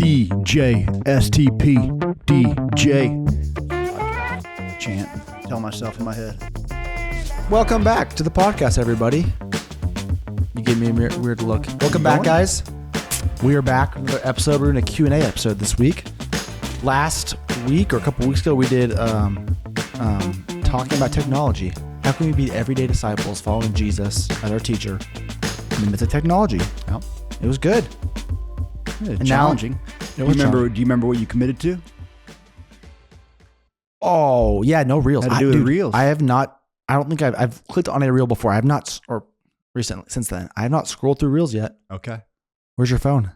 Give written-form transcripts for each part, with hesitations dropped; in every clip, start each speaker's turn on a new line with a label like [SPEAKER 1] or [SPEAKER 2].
[SPEAKER 1] DJST DJ. Chant. Tell myself in my head.
[SPEAKER 2] Welcome back to the podcast, everybody. You gave me a weird look. Welcome back, guys. We are back with another episode. We're doing a Q&A episode this week. Last week or a couple weeks ago, we did talking about technology. How can we be everyday disciples following Jesus as our teacher in the midst of technology?
[SPEAKER 1] Well,
[SPEAKER 2] it was good.
[SPEAKER 1] and challenging. Do you remember what you committed to?
[SPEAKER 2] Oh, yeah, no reels.
[SPEAKER 1] Had to do with reels.
[SPEAKER 2] I have not. I don't think I've clicked on a reel before. I have not, or recently, since then, I have not scrolled through reels yet.
[SPEAKER 1] Okay.
[SPEAKER 2] Where's your phone?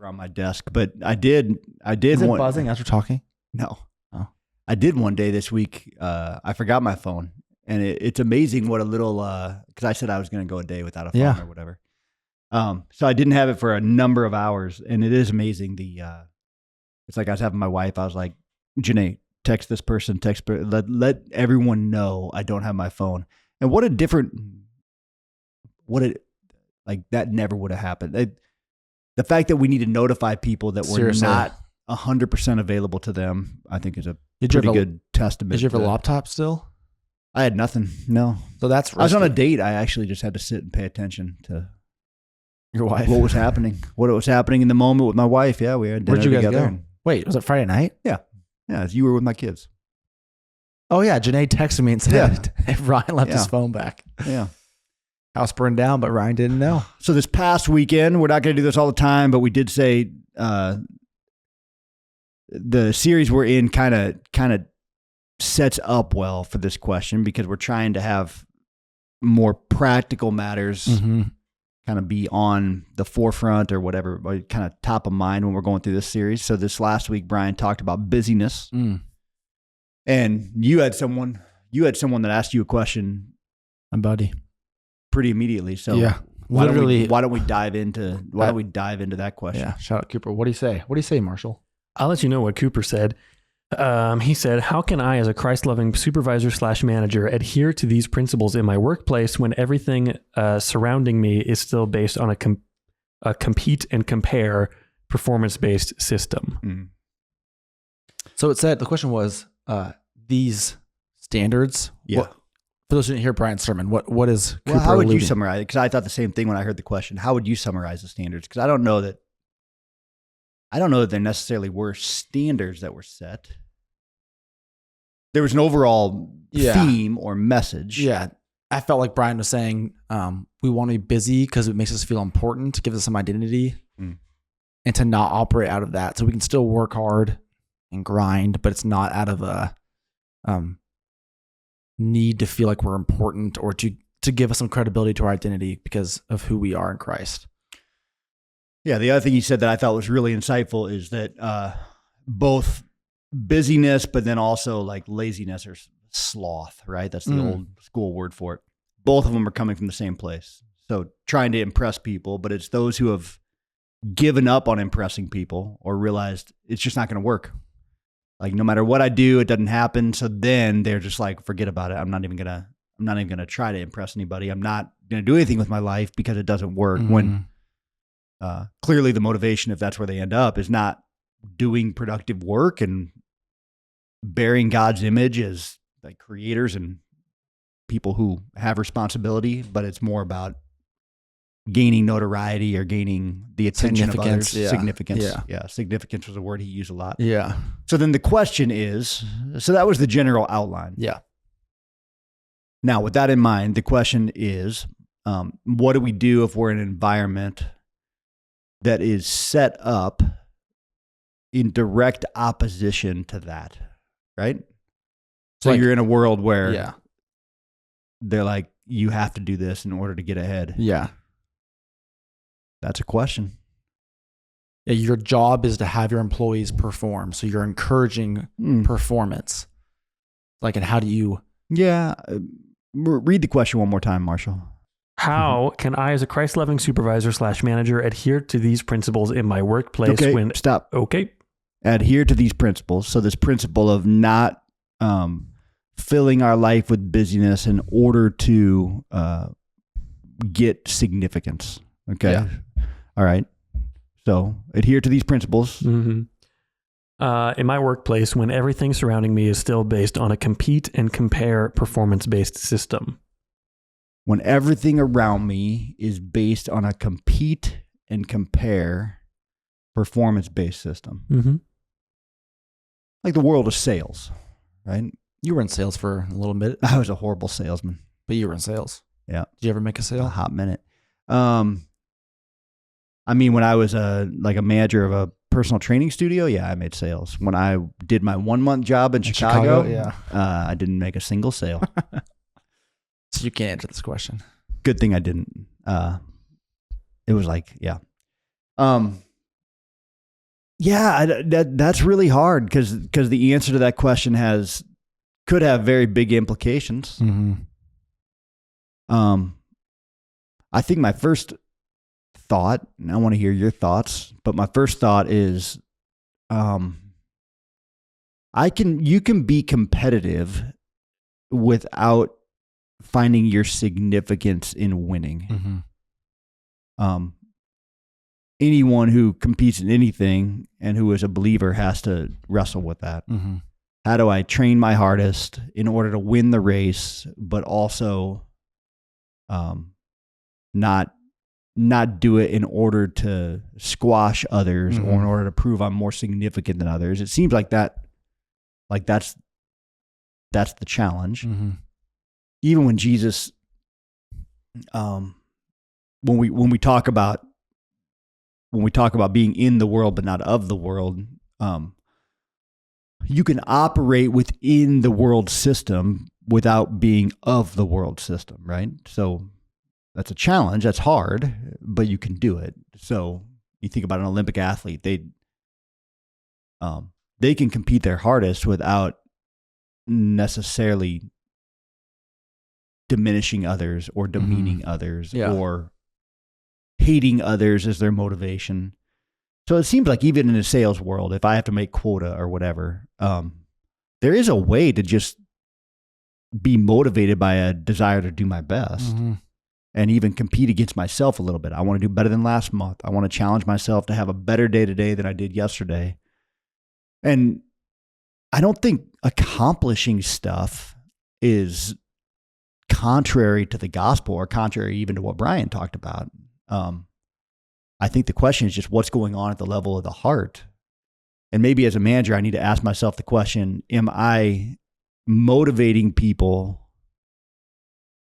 [SPEAKER 1] On my desk, but I did.
[SPEAKER 2] Is it buzzing as we're talking?
[SPEAKER 1] No.
[SPEAKER 2] Oh.
[SPEAKER 1] I did one day this week. I forgot my phone, and it's amazing what a little. Because I said I was going to go a day without a phone or whatever. So I didn't have it for a number of hours, and it is amazing. It's like I was having my wife. I was like, Janae, text this person. Let everyone know I don't have my phone. And that never would have happened. The fact that we need to notify people that we're not 100% available to them, I think is a pretty good testament.
[SPEAKER 2] Did you have a laptop still?
[SPEAKER 1] I had nothing. No.
[SPEAKER 2] So that's risky.
[SPEAKER 1] I was on a date. I actually just had to sit and pay attention to
[SPEAKER 2] your wife.
[SPEAKER 1] What was happening in the moment with my wife. Yeah, we had dinner together.
[SPEAKER 2] Where'd you guys go? Wait, was it Friday night?
[SPEAKER 1] Yeah. Yeah, you were with my kids.
[SPEAKER 2] Oh yeah, Janae texted me and said Ryan left his phone back.
[SPEAKER 1] Yeah.
[SPEAKER 2] House burned down, but Ryan didn't know.
[SPEAKER 1] So this past weekend, we're not going to do this all the time, but we did say the series we're in kind of sets up well for this question because we're trying to have more practical matters kind of be on the forefront or whatever, kind of top of mind when we're going through this series. So this last week, Brian talked about busyness, and you had someone that asked you a question,
[SPEAKER 2] my buddy,
[SPEAKER 1] pretty immediately. So why don't we dive into that question?
[SPEAKER 2] Yeah, shout out Cooper. What do you say? What do you say, Marshall?
[SPEAKER 3] I'll let you know what Cooper said. He said, how can I, as a Christ-loving supervisor/manager, adhere to these principles in my workplace when everything surrounding me is still based on a compete and compare performance-based system?
[SPEAKER 2] So the question was, these standards.
[SPEAKER 1] Yeah.
[SPEAKER 2] For those who didn't hear Brian's sermon, what is Cooper
[SPEAKER 1] how would
[SPEAKER 2] alluding?
[SPEAKER 1] You summarize it? Because I thought the same thing when I heard the question. How would you summarize the standards? Because I don't know that there necessarily were standards that were set. There was an overall theme or message.
[SPEAKER 2] Yeah. I felt like Brian was saying we want to be busy because it makes us feel important, to give us some identity, and to not operate out of that. So we can still work hard and grind, but it's not out of a need to feel like we're important or to give us some credibility to our identity because of who we are in Christ.
[SPEAKER 1] Yeah, the other thing he said that I thought was really insightful is that both busyness, but then also like laziness or sloth, right? That's the old school word for it. Both of them are coming from the same place. So trying to impress people, but it's those who have given up on impressing people or realized it's just not going to work. Like no matter what I do, it doesn't happen. So then they're just like, forget about it. I'm not even gonna try to impress anybody. I'm not gonna do anything with my life because it doesn't work. When clearly the motivation, if that's where they end up, is not doing productive work and bearing God's image as like creators and people who have responsibility, but it's more about gaining notoriety or gaining the attention of others. Significance. Yeah. Significance was a word he used a lot.
[SPEAKER 2] Yeah.
[SPEAKER 1] So then the question is, so that was the general outline.
[SPEAKER 2] Yeah.
[SPEAKER 1] Now with that in mind, the question is, what do we do if we're in an environment that is set up in direct opposition to that, right? So you're in a world where they're like, you have to do this in order to get ahead.
[SPEAKER 2] Yeah.
[SPEAKER 1] That's a question.
[SPEAKER 2] Yeah, your job is to have your employees perform. So you're encouraging performance. Like, and how do you...
[SPEAKER 1] Yeah. Read the question one more time, Marshall.
[SPEAKER 3] How can I, as a Christ-loving supervisor/manager, adhere to these principles in my workplace when...
[SPEAKER 1] Stop.
[SPEAKER 3] Okay.
[SPEAKER 1] Adhere to these principles. So this principle of not filling our life with busyness in order to get significance. Okay.
[SPEAKER 2] Yeah.
[SPEAKER 1] All right. So adhere to these principles.
[SPEAKER 3] Mm-hmm. In my workplace, when everything surrounding me is still based on a compete and compare performance-based system.
[SPEAKER 1] When everything around me is based on a compete and compare performance-based system.
[SPEAKER 3] Mm-hmm.
[SPEAKER 1] Like the world of sales, right?
[SPEAKER 2] You were in sales for a little bit,
[SPEAKER 1] I was a horrible salesman.
[SPEAKER 2] but you were in sales.
[SPEAKER 1] Yeah.
[SPEAKER 2] Did you ever make a
[SPEAKER 1] A
[SPEAKER 2] sale?
[SPEAKER 1] hot minute. I mean, when I was a manager of a personal training studio, yeah, I made sales. When I did my 1 month job in Chicago,
[SPEAKER 2] yeah.
[SPEAKER 1] I didn't make a single sale.
[SPEAKER 2] So you can't answer this question.
[SPEAKER 1] Good thing I didn't. It was like, yeah. That's really hard because the answer to that question could have very big implications.
[SPEAKER 2] Mm-hmm.
[SPEAKER 1] I think my first thought, and I want to hear your thoughts, but my first thought is, you can be competitive without finding your significance in winning.
[SPEAKER 2] Mm-hmm.
[SPEAKER 1] Anyone who competes in anything and who is a believer has to wrestle with that.
[SPEAKER 2] Mm-hmm.
[SPEAKER 1] How do I train my hardest in order to win the race, but also not do it in order to squash others
[SPEAKER 2] Mm-hmm.
[SPEAKER 1] or in order to prove I'm more significant than others? It seems like that's the challenge.
[SPEAKER 2] Mm-hmm.
[SPEAKER 1] Even when Jesus, when we talk about being in the world but not of the world, you can operate within the world system without being of the world system, right? So that's a challenge. That's hard, but you can do it. So you think about an Olympic athlete, they can compete their hardest without necessarily diminishing others or demeaning others or hating others as their motivation. So it seems like even in the sales world, if I have to make quota or whatever, there is a way to just be motivated by a desire to do my best and even compete against myself a little bit. I want to do better than last month. I want to challenge myself to have a better day today than I did yesterday. And I don't think accomplishing stuff is contrary to the gospel or contrary even to what Brian talked about. I think the question is just what's going on at the level of the heart. And maybe as a manager, I need to ask myself the question, am I motivating people?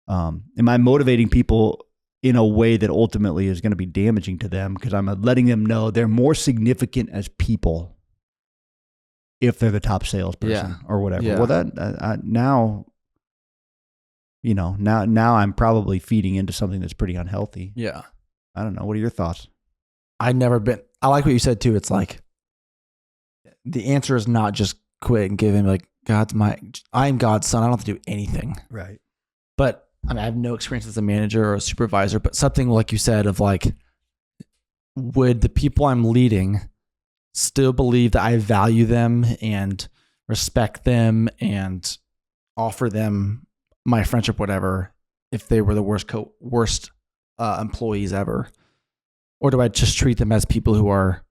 [SPEAKER 1] Am I motivating people in a way that ultimately is going to be damaging to them because I'm letting them know they're more significant as people if they're the top salesperson or whatever.
[SPEAKER 2] Yeah.
[SPEAKER 1] Well, now I'm probably feeding into something that's pretty unhealthy.
[SPEAKER 2] Yeah.
[SPEAKER 1] I don't know. What are your thoughts?
[SPEAKER 2] I like what you said too. It's like the answer is not just quit and give him like I'm God's son. I don't have to do anything.
[SPEAKER 1] Right.
[SPEAKER 2] But I mean, I have no experience as a manager or a supervisor, but something like you said of like, would the people I'm leading still believe that I value them and respect them and offer them my friendship, whatever, if they were the worst employees ever? Or do I just treat them as people who are,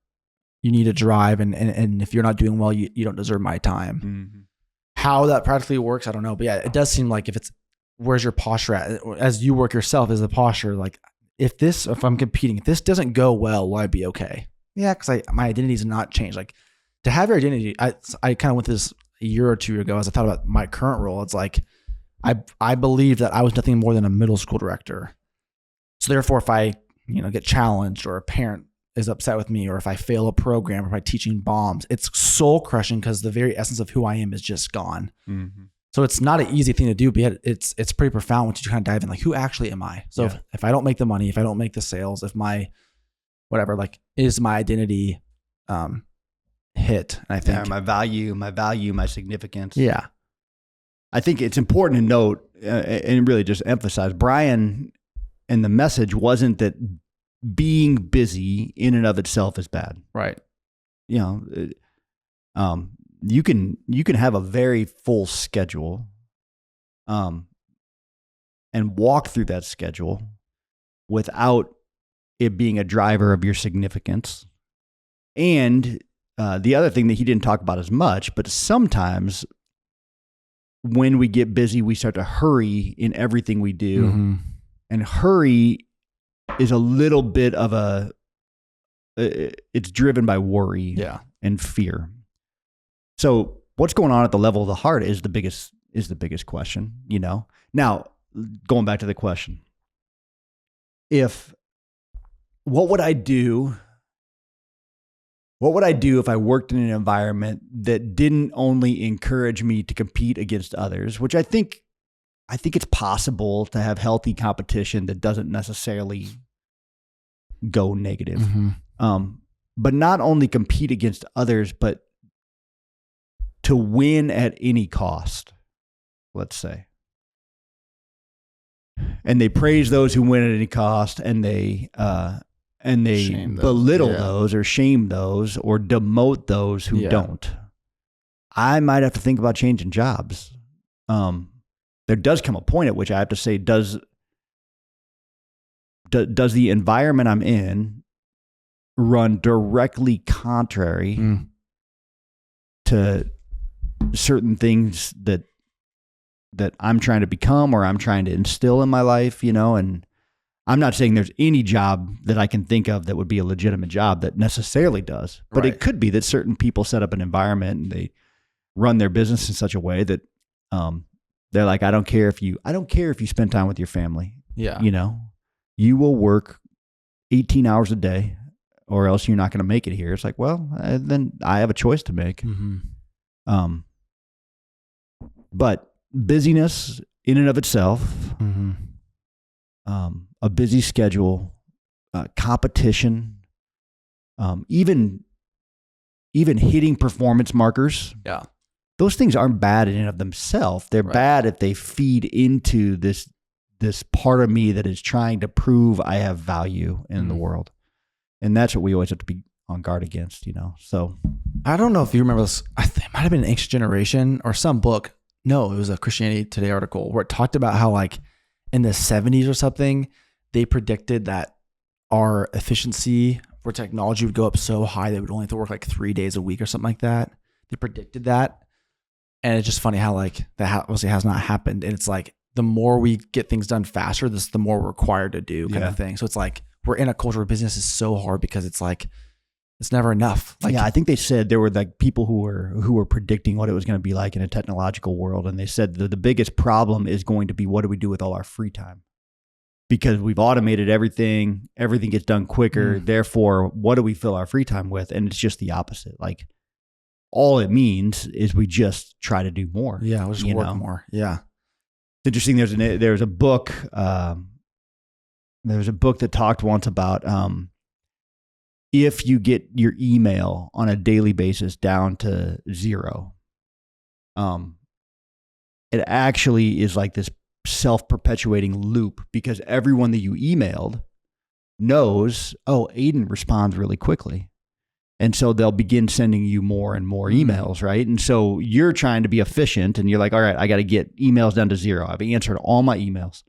[SPEAKER 2] you need to drive and if you're not doing well, you don't deserve my time.
[SPEAKER 1] Mm-hmm.
[SPEAKER 2] How that practically works, I don't know. But yeah, it does seem like where's your posture at? As you work yourself, is the posture like, if I'm competing, if this doesn't go well, will I be okay? Yeah, because my identity is not changed. Like to have your identity, I kind of went this a year or two ago as I thought about my current role. It's like, I believe that I was nothing more than a middle school director. So therefore, if I get challenged or a parent is upset with me or if I fail a program or if I'm teaching bombs, it's soul crushing because the very essence of who I am is just gone. Mm-hmm. So it's not an easy thing to do, but yet it's pretty profound once you kind of dive in, like, who actually am I? So if I don't make the money, if I don't make the sales, if my whatever, like, is my identity hit? And I think
[SPEAKER 1] my value, my significance.
[SPEAKER 2] Yeah.
[SPEAKER 1] I think it's important to note and really just emphasize, Brian and the message wasn't that being busy in and of itself is bad.
[SPEAKER 2] Right.
[SPEAKER 1] You can have a very full schedule and walk through that schedule without it being a driver of your significance. And the other thing that he didn't talk about as much, but sometimes when we get busy, we start to hurry in everything we do.
[SPEAKER 2] Mm-hmm.
[SPEAKER 1] And hurry is a little bit of it's driven by worry and fear. So what's going on at the level of the heart is the biggest question, you know? Now, going back to the question, what would I do if I worked in an environment that didn't only encourage me to compete against others, which I think it's possible to have healthy competition that doesn't necessarily go negative.
[SPEAKER 2] Mm-hmm.
[SPEAKER 1] But not only compete against others, but to win at any cost, let's say. And they praise those who win at any cost, and they belittle those or shame those or demote those who don't. I might have to think about changing jobs. There does come a point at which I have to say, does the environment I'm in run directly contrary to certain things that I'm trying to become or I'm trying to instill in my life, you know? And I'm not saying there's any job that I can think of that would be a legitimate job that necessarily does, but it could be that certain people set up an environment and they run their business in such a way that they're like, I don't care if you spend time with your family.
[SPEAKER 2] Yeah.
[SPEAKER 1] You know, you will work 18 hours a day or else you're not going to make it here. It's like, well, then I have a choice to make.
[SPEAKER 2] Mm-hmm.
[SPEAKER 1] But busyness in and of itself, a busy schedule, competition, even hitting performance markers.
[SPEAKER 2] Yeah.
[SPEAKER 1] Those things aren't bad in and of themselves. They're bad if they feed into this part of me that is trying to prove I have value in the world. And that's what we always have to be on guard against, you know? So
[SPEAKER 2] I don't know if you remember this. I think it might have been an Ancient Generation or some book. No, it was a Christianity Today article where it talked about how like in the 70s or something, they predicted that our efficiency for technology would go up so high that we would only have to work like 3 days a week or something like that. They predicted that. And it's just funny how like that obviously has not happened. And it's like the more we get things done faster, the more we're required to do kind of thing. So it's like we're in a culture where business is so hard because it's like it's never enough. Like,
[SPEAKER 1] I think they said there were like people who were predicting what it was going to be like in a technological world, and they said that the biggest problem is going to be what do we do with all our free time? Because we've automated everything gets done quicker. Therefore, what do we fill our free time with? And it's just the opposite. Like all it means is we just try to do more.
[SPEAKER 2] Yeah, we'll just work more. Yeah,
[SPEAKER 1] it's interesting. There's a book. There's a book that talked once about if you get your email on a daily basis down to 0, it actually is like this self-perpetuating loop because everyone that you emailed knows, oh, Aiden responds really quickly. And so they'll begin sending you more and more emails, right? And so you're trying to be efficient and you're like, all right, I got to get emails down to 0. I've answered all my emails.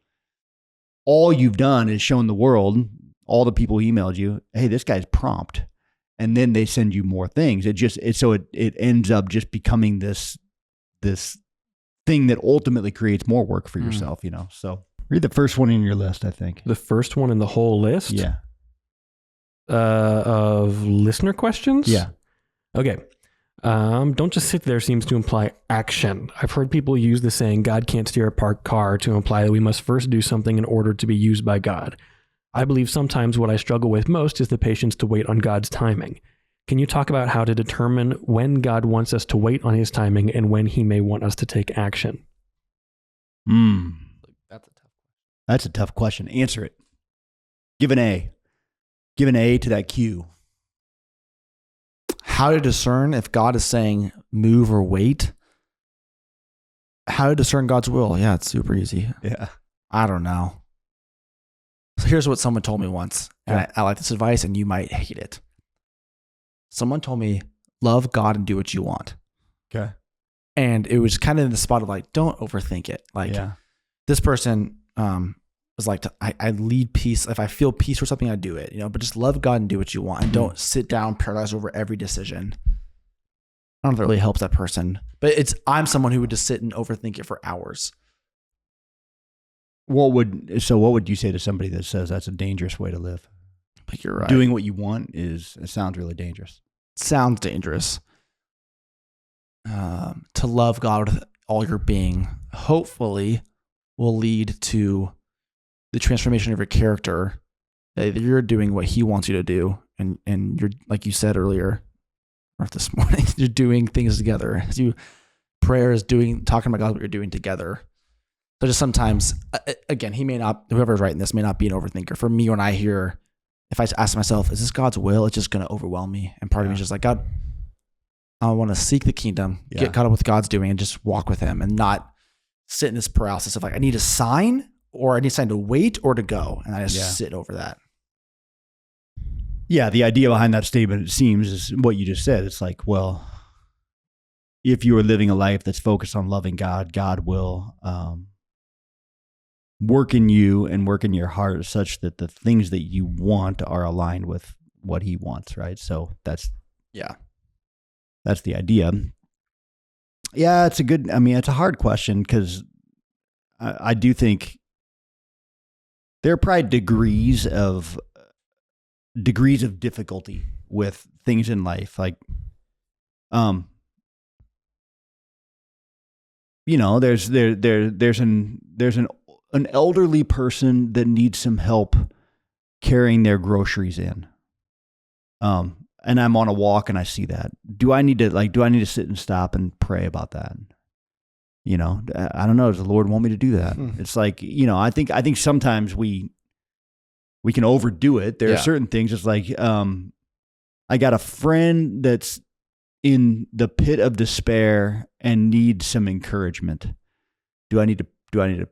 [SPEAKER 1] All you've done is shown the world, all the people who emailed you, hey, this guy's prompt. And then they send you more things. It ends up just becoming this thing that ultimately creates more work for yourself, you know? So read the first one in your list, I think.
[SPEAKER 3] The first one in the whole list?
[SPEAKER 1] Yeah.
[SPEAKER 3] Of listener questions?
[SPEAKER 1] Yeah.
[SPEAKER 3] Okay. Don't just sit there seems to imply action. I've heard people use the saying, God can't steer a parked car to imply that we must first do something in order to be used by God. I believe sometimes what I struggle with most is the patience to wait on God's timing. Can you talk about how to determine when God wants us to wait on his timing and when he may want us to take action?
[SPEAKER 1] That's a tough question. Answer it. Give an A. Give an A to that Q.
[SPEAKER 2] How to discern if God is saying move or wait? How to discern God's will? Yeah, it's super easy.
[SPEAKER 1] Yeah.
[SPEAKER 2] I don't know. So here's what someone told me once. And I like this advice and you might hate it. Someone told me, love God and do what you want.
[SPEAKER 1] Okay.
[SPEAKER 2] And it was kind of in the spot of like, don't overthink it. Like this person is like, I lead peace. If I feel peace or something, I do it, but just love God and do what you want. And don't sit down paralyzed over every decision. I don't know if it really helps that person, but I'm someone who would just sit and overthink it for hours.
[SPEAKER 1] What would you say to somebody that says that's a dangerous way to live?
[SPEAKER 2] But you're right.
[SPEAKER 1] Doing what you want it sounds really dangerous.
[SPEAKER 2] Sounds dangerous. To love God with all your being, hopefully, will lead to the transformation of your character. That you're doing what He wants you to do, and you're, like you said earlier, or this morning, you're doing things together. Prayer is talking about God, what you're doing together. So just sometimes, again, whoever's writing this may not be an overthinker. For me, when I hear, if I ask myself, is this God's will? It's just going to overwhelm me. And part of me is just like, God, I want to seek the kingdom, get caught up with God's doing, and just walk with Him and not sit in this paralysis of like, I need a sign, or I need a sign to wait or to go. And I just sit over that.
[SPEAKER 1] Yeah, the idea behind that statement, it seems, is what you just said. It's like, well, if you are living a life that's focused on loving God, God will work in you and work in your heart such that the things that you want are aligned with what He wants, right? So that's the idea. Yeah, it's a hard question, because I do think there are probably degrees of difficulty with things in life. Like, there's an elderly person that needs some help carrying their groceries in. And I'm on a walk and I see that. Do I need to sit and stop and pray about that? I don't know. Does the Lord want me to do that? It's like, I think sometimes we can overdo it. There are certain things. It's like, I got a friend that's in the pit of despair and needs some encouragement. Do I need to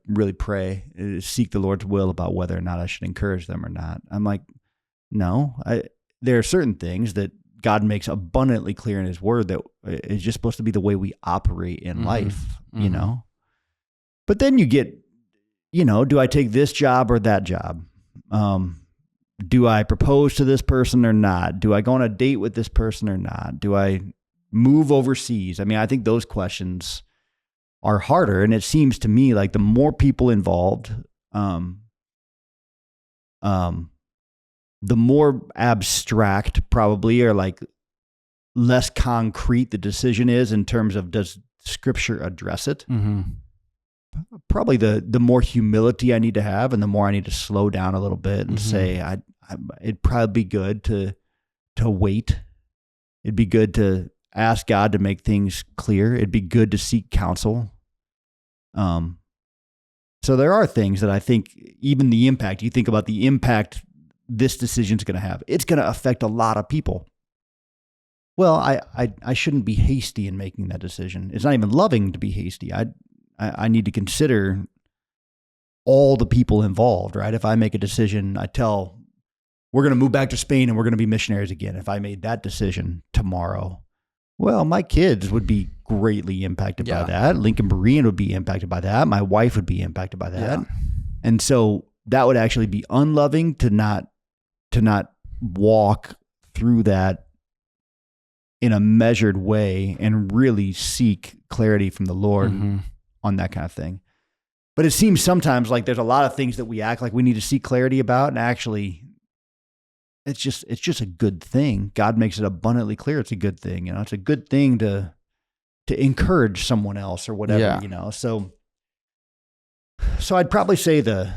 [SPEAKER 1] really pray, seek the Lord's will about whether or not I should encourage them or not? I'm like, no. There are certain things that God makes abundantly clear in His Word that is just supposed to be the way we operate in life, But then you get, do I take this job or that job? Do I propose to this person or not? Do I go on a date with this person or not? Do I move overseas? I think those questions are harder. And it seems to me like the more people involved, the more abstract probably, or like less concrete the decision is in terms of, does Scripture address it? Mm-hmm. Probably the more humility I need to have, and the more I need to slow down a little bit and say, it'd probably be good to wait. It'd be good to ask God to make things clear. It'd be good to seek counsel. So there are things that I think, even the impact, you think about the impact this decision is going to have. It's going to affect a lot of people. Well, I shouldn't be hasty in making that decision. It's not even loving to be hasty. I need to consider all the people involved, right? If I make a decision, we're going to move back to Spain and we're going to be missionaries again. If I made that decision tomorrow, well, my kids would be greatly impacted by that. Lincoln Berean would be impacted by that. My wife would be impacted by that. Yeah. And so that would actually be unloving to not walk through that in a measured way and really seek clarity from the Lord on that kind of thing. But it seems sometimes like there's a lot of things that we act like we need to seek clarity about, and actually it's just a good thing. God makes it abundantly clear it's a good thing. It's a good thing to encourage someone else or whatever, So I'd probably say the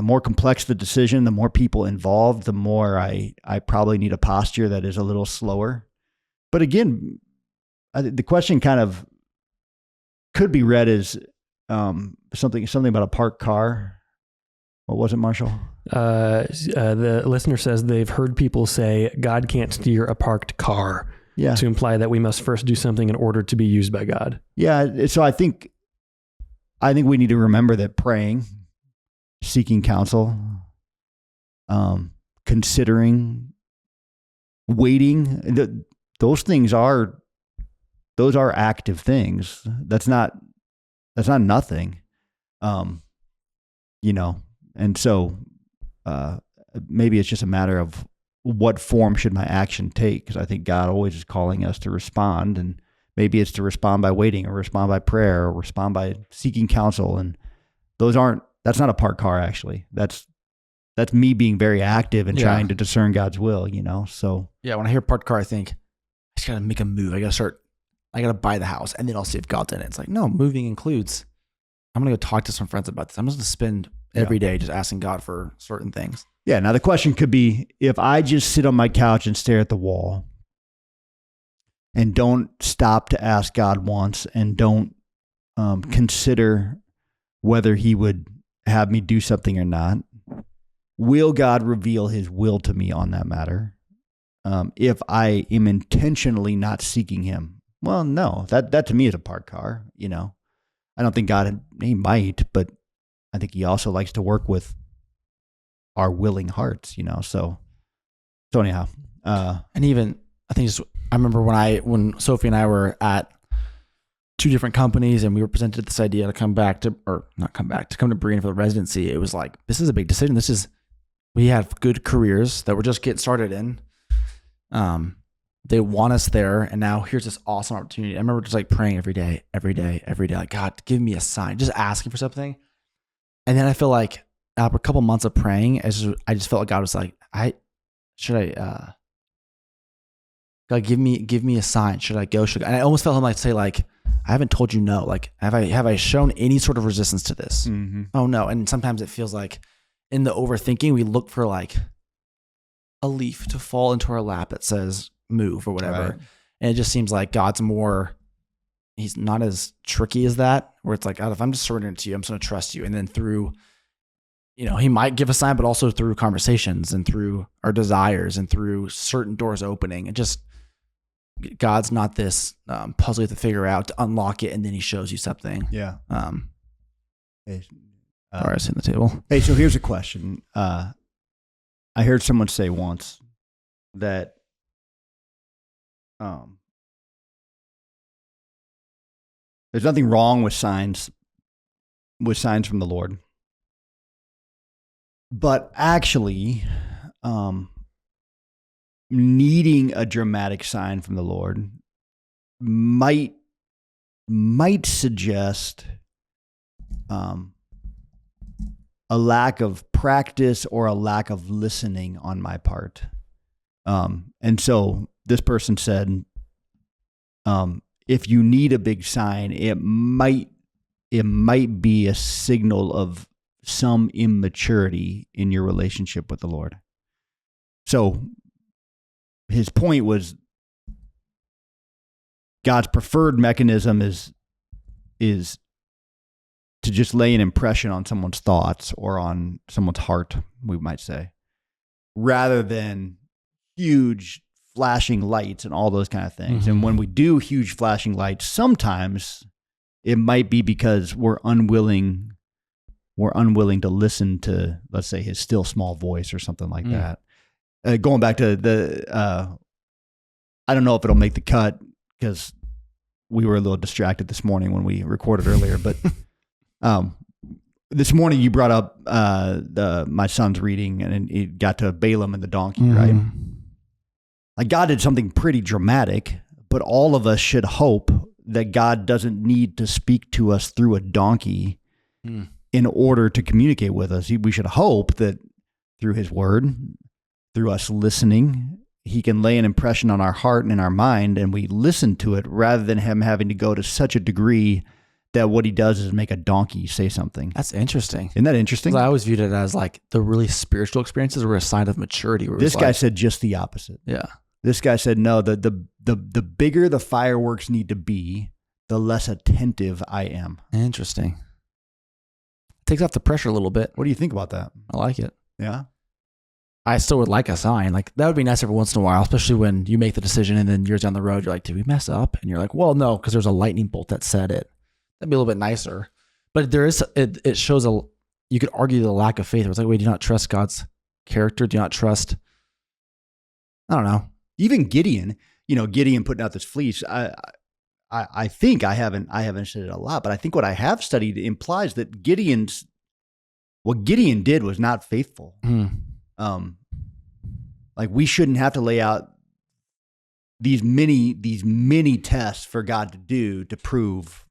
[SPEAKER 1] more complex the decision, the more people involved, the more I probably need a posture that is a little slower. But again, the question kind of could be read as something about a parked car. What was it, Marshall?
[SPEAKER 3] The listener says they've heard people say God can't steer a parked car. Yeah. To imply that we must first do something in order to be used by God.
[SPEAKER 1] Yeah. So I think we need to remember that praying, seeking counsel, considering, waiting, those are active things. That's not nothing. and so maybe it's just a matter of what form should my action take, because I think God always is calling us to respond, and maybe it's to respond by waiting, or respond by prayer, or respond by seeking counsel, and that's not a parked car, actually. That's me being very active and trying to discern God's will, so.
[SPEAKER 2] Yeah, when I hear parked car, I think, I just got to make a move. I got to buy the house, and then I'll see if God's in it. It's like, no, moving includes, I'm going to go talk to some friends about this. I'm just going to spend every day just asking God for certain things.
[SPEAKER 1] Yeah, now the question could be, if I just sit on my couch and stare at the wall and don't stop to ask God once, and don't consider whether he would have me do something or not, will God reveal his will to me on that matter? If I am intentionally not seeking him, well, no, that to me is a parked car. I don't think God, he might, but I think he also likes to work with our willing hearts, so anyhow,
[SPEAKER 2] and even I think I remember when Sophie and I were at 2 different companies, and we were presented this idea to come to Berean for the residency. It was like, this is a big decision. We have good careers that we're just getting started in. They want us there, and now here's this awesome opportunity. I remember just like praying every day, like, God, give me a sign, just asking for something. And then I feel like after a couple months of praying, I just felt like God was like, God, give me a sign. Should I go? And I almost felt him like say like, I haven't told you no. Like, have I shown any sort of resistance to this? Mm-hmm. Oh no. And sometimes it feels like in the overthinking, we look for like a leaf to fall into our lap that says move or whatever. Right. And it just seems like he's not as tricky as that, where it's like, God, if I'm just surrendering to you, I'm just going to trust you. And then through, he might give a sign, but also through conversations and through our desires and through certain doors opening. And just, God's not this puzzle you have to figure out to unlock it, and then he shows you something.
[SPEAKER 1] Yeah.
[SPEAKER 2] Hey, or I sit on the table.
[SPEAKER 1] Hey, so here's a question. I heard someone say once that there's nothing wrong with signs from the Lord, but actually needing a dramatic sign from the Lord might suggest a lack of practice or a lack of listening on my part. And so this person said, if you need a big sign, it might be a signal of some immaturity in your relationship with the Lord. So his point was, God's preferred mechanism is to just lay an impression on someone's thoughts or on someone's heart, we might say, rather than huge flashing lights and all those kind of things. Mm-hmm. And when we do huge flashing lights, sometimes it might be because we're unwilling to listen to, let's say, his still small voice or something like that. Going back to I don't know if it'll make the cut because we were a little distracted this morning when we recorded earlier, but this morning you brought up my son's reading, and it got to Balaam and the donkey, right? Like, God did something pretty dramatic, but all of us should hope that God doesn't need to speak to us through a donkey in order to communicate with us. We should hope that through his word, through us listening, he can lay an impression on our heart and in our mind, and we listen to it rather than him having to go to such a degree that what he does is make a donkey say something.
[SPEAKER 2] That's interesting.
[SPEAKER 1] Isn't that interesting?
[SPEAKER 2] I always viewed it as like the really spiritual experiences were a sign of maturity.
[SPEAKER 1] This guy said just the opposite.
[SPEAKER 2] Yeah.
[SPEAKER 1] This guy said, no, the bigger the fireworks need to be, the less attentive I am.
[SPEAKER 2] Interesting. Takes off the pressure a little bit.
[SPEAKER 1] What do you think about that?
[SPEAKER 2] I like it.
[SPEAKER 1] Yeah.
[SPEAKER 2] I still would like a sign. Like, that would be nice every once in a while, especially when you make the decision and then years down the road, you're like, did we mess up? And you're like, well, no, because there's a lightning bolt that said it. That'd be a little bit nicer. But there is, it shows you could argue the lack of faith. It's like, wait, do you not trust God's character? Do you not trust, I don't know.
[SPEAKER 1] Even Gideon putting out this fleece. I think I haven't said it a lot, but I think what I have studied implies that Gideon's what Gideon did was not faithful. Like we shouldn't have to lay out these many tests for God to do to prove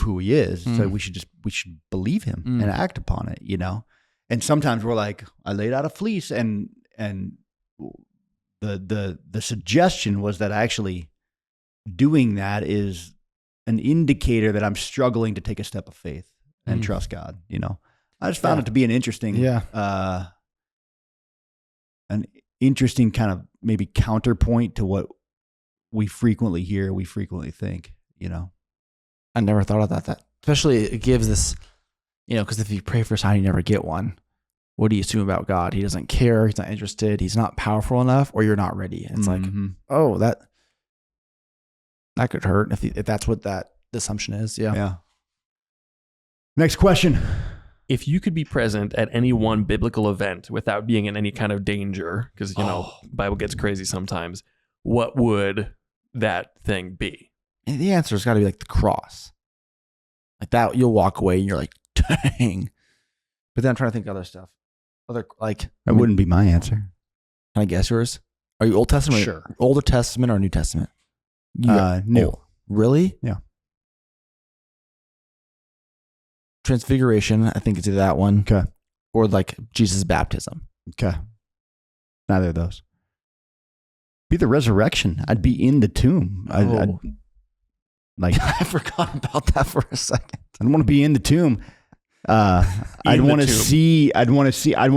[SPEAKER 1] who he is. So we should believe him and act upon it, you know? And sometimes we're like, I laid out a fleece and the suggestion was that actually doing that is an indicator that I'm struggling to take a step of faith and trust God, you know? I just found it to be an interesting kind of maybe counterpoint to what we frequently hear, we frequently think, you know?
[SPEAKER 2] I never thought about that. Especially it gives this, you know, because if you pray for a sign, you never get one. What do you assume about God? He doesn't care. He's not interested. He's not powerful enough, or you're not ready. It's like, oh, that could hurt if that's what that assumption is. Yeah.
[SPEAKER 1] Next question.
[SPEAKER 3] If you could be present at any one biblical event without being in any kind of danger, because, you know, Bible gets crazy sometimes, what would that thing be?
[SPEAKER 2] And the answer has got to be like the cross. Like that, you'll walk away and you're like, dang. But then I'm trying to think of other stuff. That
[SPEAKER 1] wouldn't be my answer.
[SPEAKER 2] Can I guess yours? Are you Old Testament?
[SPEAKER 1] Sure.
[SPEAKER 2] Older Testament or New Testament?
[SPEAKER 1] New.
[SPEAKER 2] Oh, really?
[SPEAKER 1] Yeah.
[SPEAKER 2] Transfiguration, I think it's either that one.
[SPEAKER 1] Okay.
[SPEAKER 2] Or like Jesus' baptism.
[SPEAKER 1] Okay. Neither of those. Be the resurrection. I'd be in the tomb. I'd like
[SPEAKER 2] I forgot about that for a second.
[SPEAKER 1] I don't want to be in the tomb. I'd want to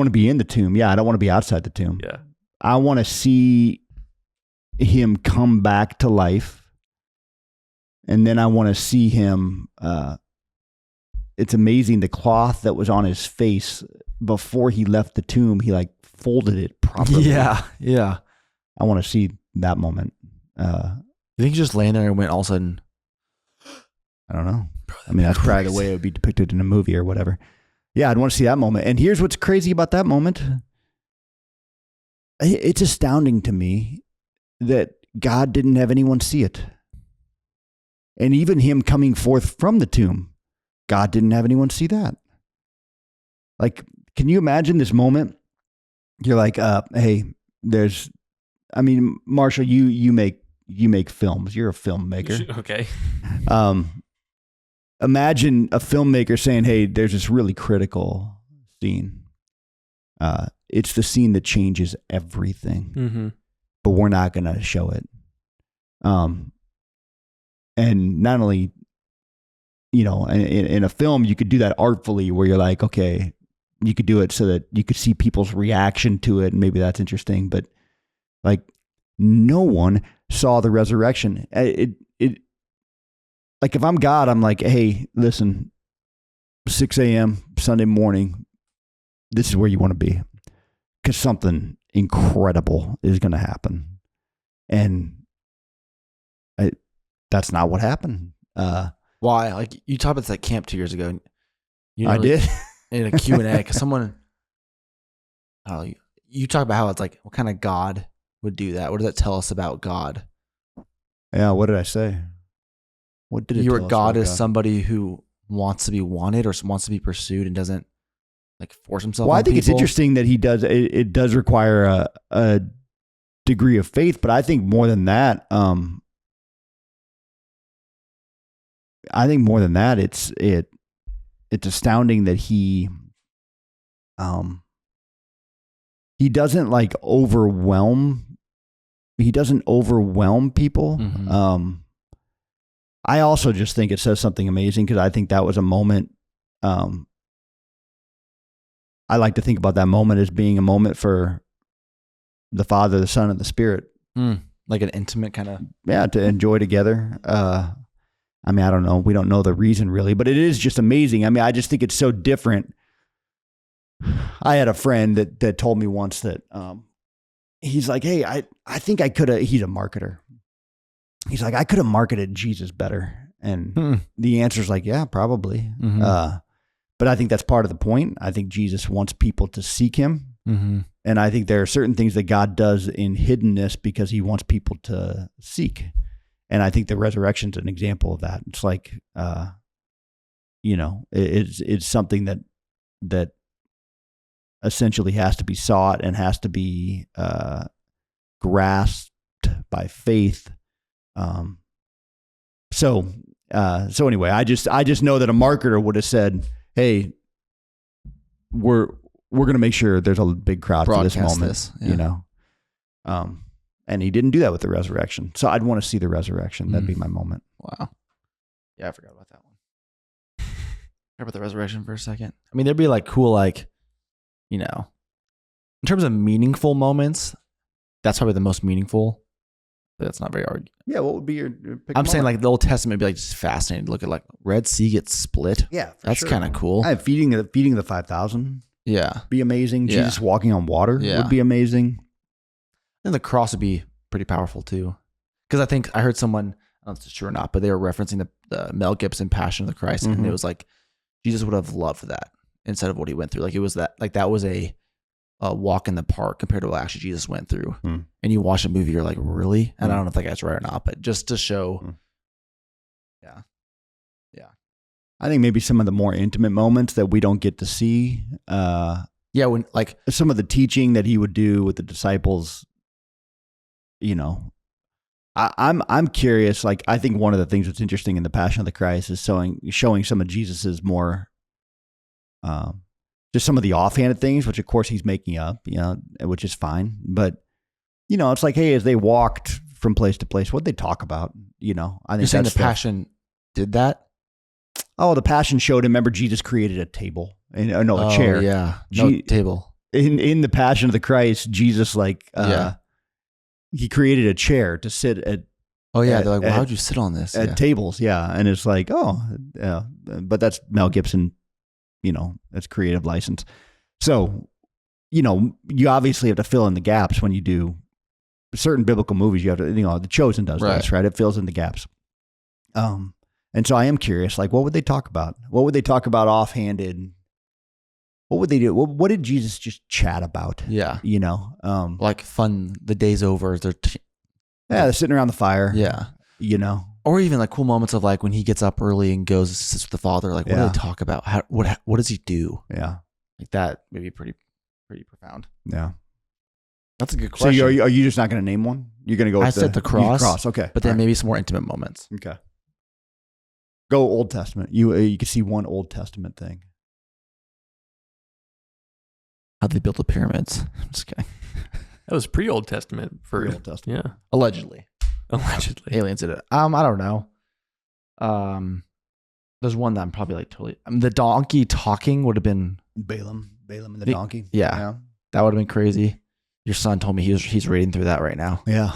[SPEAKER 1] be in the tomb. Yeah, I don't want to be outside the tomb.
[SPEAKER 3] Yeah.
[SPEAKER 1] I want to see him come back to life. And then I want to see him. It's amazing the cloth that was on his face before he left the tomb. He like folded it properly.
[SPEAKER 2] Yeah.
[SPEAKER 1] I want to see that moment.
[SPEAKER 2] You think he just laying there and went all of a sudden?
[SPEAKER 1] I don't know. I mean, that's probably the way it would be depicted in a movie or whatever. Yeah, I'd want to see that moment. And here's what's crazy about that moment. It's astounding to me that God didn't have anyone see it. And even him coming forth from the tomb, God didn't have anyone see that. Like, can you imagine this moment? You're like, hey, Marshall, you make films. You're a filmmaker.
[SPEAKER 3] Okay.
[SPEAKER 1] Imagine a filmmaker saying, hey, there's this really critical scene. It's the scene that changes everything, but we're not going to show it. And not only, you know, in a film, you could do that artfully where you're like, okay, you could do it so that you could see people's reaction to it. And maybe that's interesting, but like no one saw the resurrection. Like if I'm God, I'm like, hey, listen, 6 a.m. Sunday morning, this is where you want to be because something incredible is going to happen. And that's not what happened.
[SPEAKER 2] Why? Like you talked about that camp 2 years ago.
[SPEAKER 1] I did.
[SPEAKER 2] In a Q&A, because someone, I don't know, you talk about how it's like, what kind of God would do that? What does that tell us about God?
[SPEAKER 1] Yeah, what did I say? What did it tell us about
[SPEAKER 2] God is somebody who wants to be wanted or wants to be pursued and doesn't like force himself on
[SPEAKER 1] I think
[SPEAKER 2] people.
[SPEAKER 1] it's interesting that he does. It does require a degree of faith, but I think more than that, it's astounding that he doesn't like overwhelm. He doesn't overwhelm people. I also just think it says something amazing because I think that was a moment. I like to think about that moment as being a moment for the Father, the Son, and the Spirit.
[SPEAKER 2] Like an intimate kind of.
[SPEAKER 1] Yeah, to enjoy together. I mean, I don't know. We don't know the reason really, but it is just amazing. I mean, I just think it's so different. I had a friend that told me once that he's like, hey, I think I could have, he's a marketer. He's like, I could have marketed Jesus better. And the answer is like, yeah, probably. But I think that's part of the point. I think Jesus wants people to seek him. And I think there are certain things that God does in hiddenness because he wants people to seek. And I think the resurrection is an example of that. It's like, you know, it's something that that essentially has to be sought and has to be grasped by faith. So anyway, I just know that a marketer would have said, "Hey, we're going to make sure there's a big crowd for this moment," you know. And he didn't do that with the resurrection. So I'd want to see the resurrection. That'd be my moment.
[SPEAKER 2] Wow. Yeah, I forgot about that one. Forgot about the resurrection for a second. I mean, there'd be like cool, like, you know, in terms of meaningful moments, that's probably the most meaningful. That's not very hard.
[SPEAKER 1] Yeah, what would be your pick
[SPEAKER 2] I'm saying
[SPEAKER 1] moment?
[SPEAKER 2] like the Old Testament would be like just fascinating to look at, like Red Sea gets split.
[SPEAKER 1] Yeah,
[SPEAKER 2] that's kind of cool.
[SPEAKER 1] Feeding the 5,000.
[SPEAKER 2] Yeah,
[SPEAKER 1] be amazing.
[SPEAKER 2] Yeah.
[SPEAKER 1] Jesus walking on water would be amazing.
[SPEAKER 2] And the cross would be pretty powerful too. Because I think I heard someone, I don't know if it's true or not, but they were referencing the Mel Gibson Passion of the Christ, and it was like Jesus would have loved that instead of what he went through. Like it was that was a walk in the park compared to what actually Jesus went through. And you watch a movie, you're like, really? And I don't know if that guy's right or not, but just to show. Yeah.
[SPEAKER 1] I think maybe some of the more intimate moments that we don't get to see.
[SPEAKER 2] When like
[SPEAKER 1] some of the teaching that he would do with the disciples, you know, I'm curious. Like, I think one of the things that's interesting in the Passion of the Christ is showing some of Jesus's more, just some of the offhanded things, which of course he's making up, you know, which is fine. But, you know, it's like, hey, as they walked from place to place, what'd they talk about? You know, I think
[SPEAKER 2] you're saying the Passion did that.
[SPEAKER 1] Oh, the Passion showed him. Remember, Jesus created a table, a chair.
[SPEAKER 2] Yeah, table.
[SPEAKER 1] In the Passion of the Christ, Jesus he created a chair to sit at.
[SPEAKER 2] Oh yeah, they're like, why would you sit on this
[SPEAKER 1] at tables? Yeah, and it's like, but that's Mel Gibson. You know, that's creative license. So, you know, you obviously have to fill in the gaps when you do certain biblical movies. You have to, you know, The Chosen does this, right? It fills in the gaps. And so I am curious, like, what would they talk about? What would they talk about offhanded? What would they do? What did Jesus just chat about? Yeah. You know?
[SPEAKER 2] Like fun, the day's over.
[SPEAKER 1] They're sitting around the fire.
[SPEAKER 2] Yeah.
[SPEAKER 1] You know?
[SPEAKER 2] Or even like cool moments of like when he gets up early and goes and sits with the Father, like what do they talk about? What does he do?
[SPEAKER 1] Yeah.
[SPEAKER 2] Like that may be pretty profound.
[SPEAKER 1] Yeah.
[SPEAKER 2] That's a good question.
[SPEAKER 1] So are you just not going to name one? You're going to go with
[SPEAKER 2] I said the cross.
[SPEAKER 1] Okay.
[SPEAKER 2] But then maybe some more intimate moments.
[SPEAKER 1] Okay. Go Old Testament. You can see one Old Testament thing.
[SPEAKER 2] How'd they build the pyramids? I'm just kidding.
[SPEAKER 3] That was pre-Old Testament.
[SPEAKER 1] Pre-Old Testament.
[SPEAKER 3] Yeah.
[SPEAKER 2] Allegedly.
[SPEAKER 3] Aliens
[SPEAKER 2] did it. I don't know. There's one that I'm probably like totally. The donkey talking would have been
[SPEAKER 1] Balaam and the donkey.
[SPEAKER 2] Yeah. That would have been crazy. Your son told me he's reading through that right now.
[SPEAKER 1] Yeah.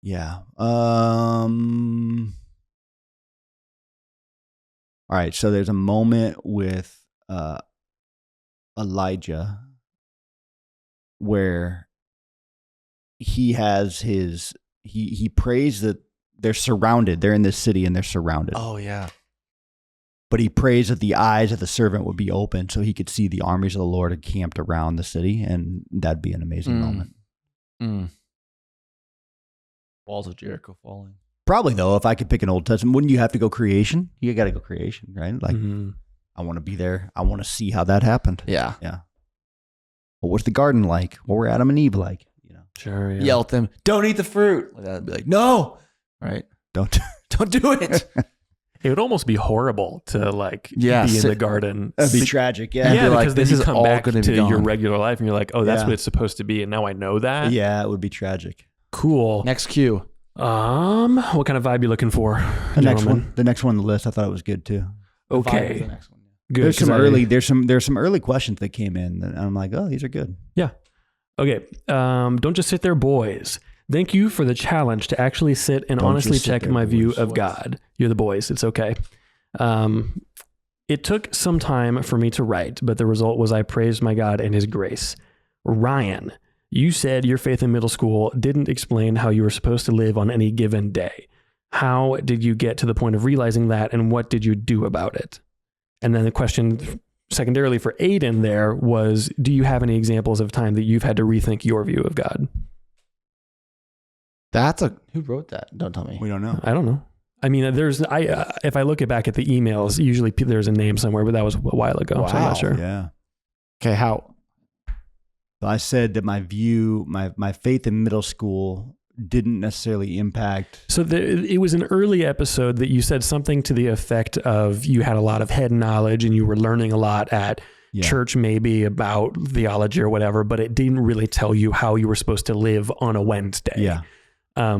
[SPEAKER 1] Yeah. All right. So there's a moment with Elijah where he has he prays that they're surrounded. They're in this city and they're surrounded.
[SPEAKER 2] Oh, yeah.
[SPEAKER 1] But he prays that the eyes of the servant would be open so he could see the armies of the Lord encamped around the city. And that'd be an amazing moment.
[SPEAKER 2] Walls of Jericho falling.
[SPEAKER 1] Probably, though, if I could pick an Old Testament, wouldn't you have to go creation? You got to go creation, right? Like, I want to be there. I want to see how that happened.
[SPEAKER 2] Yeah.
[SPEAKER 1] Yeah. What was the garden like? What were Adam and Eve like? You know,
[SPEAKER 3] sure. Yeah.
[SPEAKER 2] Yell at them, don't eat the fruit. Like that'd be like, no. Right?
[SPEAKER 1] Don't
[SPEAKER 2] do it.
[SPEAKER 3] It would almost be horrible to be in the garden.
[SPEAKER 1] That'd be tragic. Yeah.
[SPEAKER 3] Yeah, because
[SPEAKER 2] like,
[SPEAKER 3] then
[SPEAKER 2] this
[SPEAKER 3] you
[SPEAKER 2] is
[SPEAKER 3] come
[SPEAKER 2] all
[SPEAKER 3] back
[SPEAKER 2] gonna
[SPEAKER 3] to
[SPEAKER 2] be gone.
[SPEAKER 3] your regular life and you're like, oh, that's what it's supposed to be. And now I know that.
[SPEAKER 1] Yeah, it would be tragic.
[SPEAKER 3] Cool.
[SPEAKER 2] Next cue.
[SPEAKER 3] What kind of vibe you looking for?
[SPEAKER 1] The next one on the list, I thought it was good too.
[SPEAKER 3] Okay.
[SPEAKER 2] The next one.
[SPEAKER 3] Good.
[SPEAKER 1] There's some early questions that came in and I'm like, oh, these are good.
[SPEAKER 3] Yeah. Okay. Don't just sit there, boys. Thank you for the challenge to actually sit and honestly check my view of God. You're the boys. It's okay. It took some time for me to write, but the result was I praised my God and his grace. Ryan, you said your faith in middle school didn't explain how you were supposed to live on any given day. How did you get to the point of realizing that, and what did you do about it? And then the question secondarily for Aiden there was, do you have any examples of time that you've had to rethink your view of God?
[SPEAKER 2] Who wrote that? Don't tell me.
[SPEAKER 1] We don't know.
[SPEAKER 3] I don't know. I mean, if I look back at the emails, usually there's a name somewhere, but that was a while ago.
[SPEAKER 2] Wow.
[SPEAKER 3] So I'm not sure.
[SPEAKER 1] Yeah.
[SPEAKER 2] Okay. How?
[SPEAKER 1] So I said that my faith in middle school didn't necessarily impact.
[SPEAKER 3] So it was an early episode that you said something to the effect of you had a lot of head knowledge and you were learning a lot at church, maybe about theology or whatever, but it didn't really tell you how you were supposed to live on a Wednesday.
[SPEAKER 1] Yeah.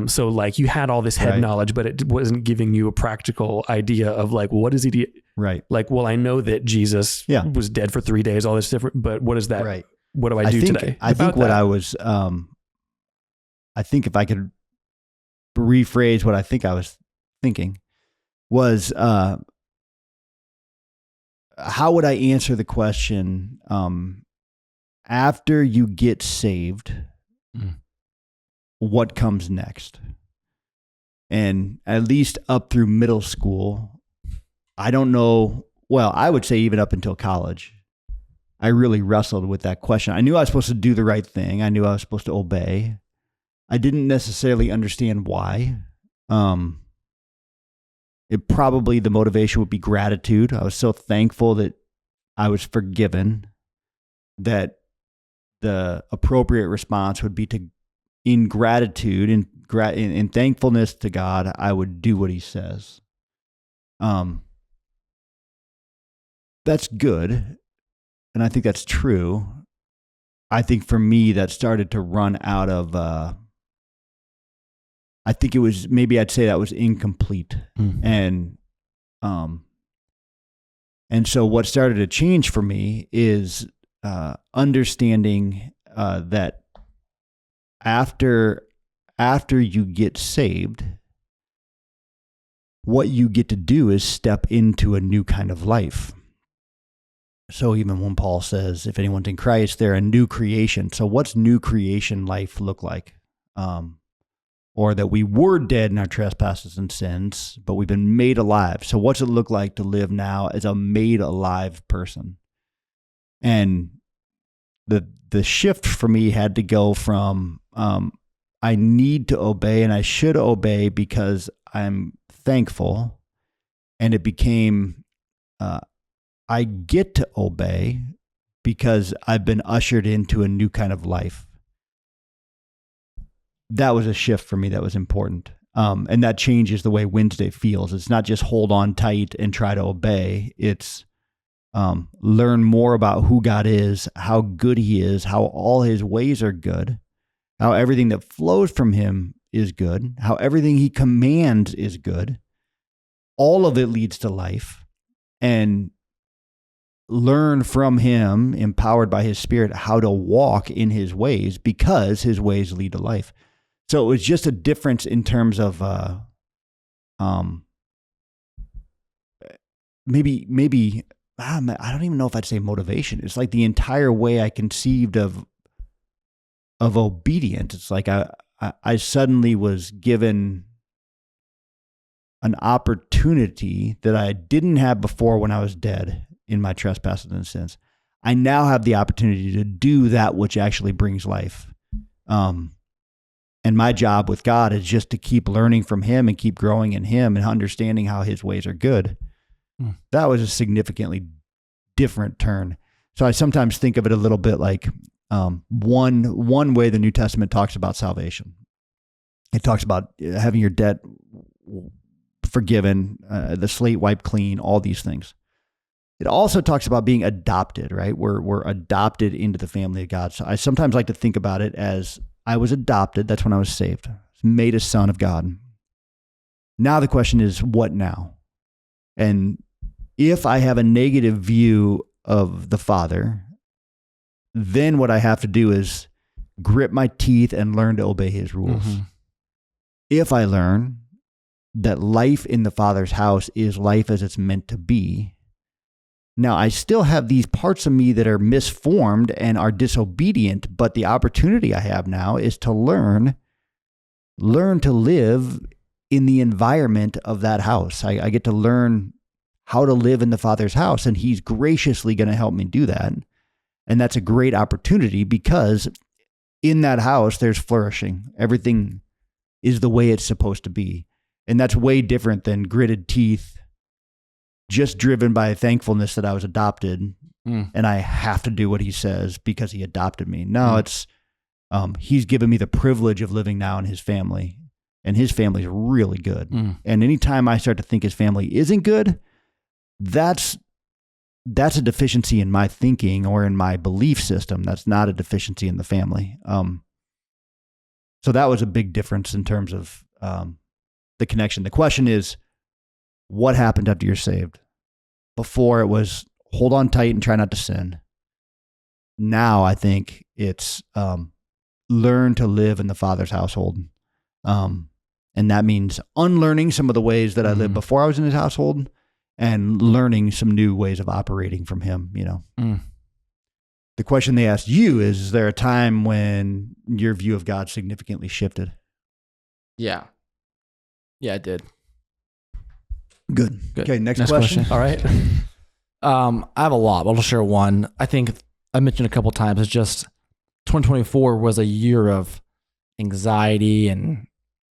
[SPEAKER 3] So like you had all this head knowledge, but it wasn't giving you a practical idea of like, what is he?
[SPEAKER 1] Right.
[SPEAKER 3] Like, well, I know that Jesus was dead for 3 days, all this different, but what is that?
[SPEAKER 1] Right.
[SPEAKER 3] What do I do today?
[SPEAKER 1] I think what I was, I think if I could rephrase what I think I was thinking was, how would I answer the question, after you get saved, what comes next? And at least up through middle school, I don't know. Well, I would say even up until college, I really wrestled with that question. I knew I was supposed to do the right thing. I knew I was supposed to obey. I didn't necessarily understand why. It probably, the motivation would be gratitude. I was so thankful that I was forgiven that the appropriate response would be to, in gratitude, in thankfulness to God, I would do what he says. That's good. And I think that's true. I think for me, that started to run out of, I think it was, maybe I'd say that was incomplete. And so what started to change for me is understanding that after you get saved, what you get to do is step into a new kind of life. So even when Paul says, if anyone's in Christ, they're a new creation. So what's new creation life look like? Or that we were dead in our trespasses and sins, but we've been made alive. So what's it look like to live now as a made alive person? And the shift for me had to go from, I need to obey and I should obey because I'm thankful. And it became, I get to obey because I've been ushered into a new kind of life. That was a shift for me that was important. And that changes the way Wednesday feels. It's not just hold on tight and try to obey. It's learn more about who God is, how good he is, how all his ways are good, how everything that flows from him is good, how everything he commands is good. All of it leads to life. And learn from him, empowered by his Spirit, how to walk in his ways because his ways lead to life. So it was just a difference in terms of maybe I don't even know if I'd say motivation. It's like the entire way I conceived of obedience. It's like I suddenly was given an opportunity that I didn't have before when I was dead in my trespasses and sins. I now have the opportunity to do that which actually brings life. And my job with God is just to keep learning from him and keep growing in him and understanding how his ways are good. That was a significantly different turn. So I sometimes think of it a little bit like one way the New Testament talks about salvation. It talks about having your debt forgiven, the slate wiped clean, all these things. It also talks about being adopted, right? We're adopted into the family of God. So I sometimes like to think about it as I was adopted. That's when I was saved. I was made a son of God. Now the question is, what now? And if I have a negative view of the Father, then what I have to do is grip my teeth and learn to obey his rules. Mm-hmm. If I learn that life in the Father's house is life as it's meant to be, now I still have these parts of me that are misformed and are disobedient, but the opportunity I have now is to learn to live in the environment of that house. I get to learn how to live in the Father's house, and he's graciously going to help me do that. And that's a great opportunity because in that house, there's flourishing. Everything is the way it's supposed to be. And that's way different than gritted teeth, just driven by thankfulness that I was adopted and I have to do what he says because he adopted me. No, it's he's given me the privilege of living now in his family, and his family's really good. And anytime I start to think his family isn't good, that's a deficiency in my thinking or in my belief system. That's not a deficiency in the family. So that was a big difference in terms of the connection. The question is, what happened after you're saved? Before it was hold on tight and try not to sin. Now I think it's learn to live in the Father's household. And that means unlearning some of the ways that I lived before I was in his household and learning some new ways of operating from him, you know. The question they asked you is there a time when your view of God significantly shifted?
[SPEAKER 2] Yeah, it did.
[SPEAKER 1] Good. Okay, next question.
[SPEAKER 3] All right.
[SPEAKER 2] I have a lot, but I'll share one. I think I mentioned a couple times. It's just 2024 was a year of anxiety and,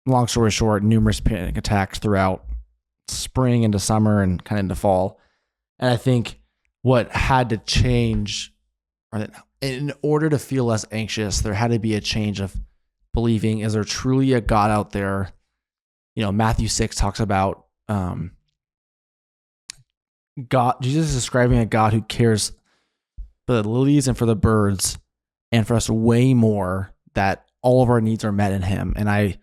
[SPEAKER 2] long story short, numerous panic attacks throughout spring into summer and kind of into fall. And I think what had to change, in order to feel less anxious, there had to be a change of believing, is there truly a God out there? You know, Matthew 6 talks about God. Jesus is describing a God who cares for the lilies and for the birds, and for us way more, that all of our needs are met in him. And I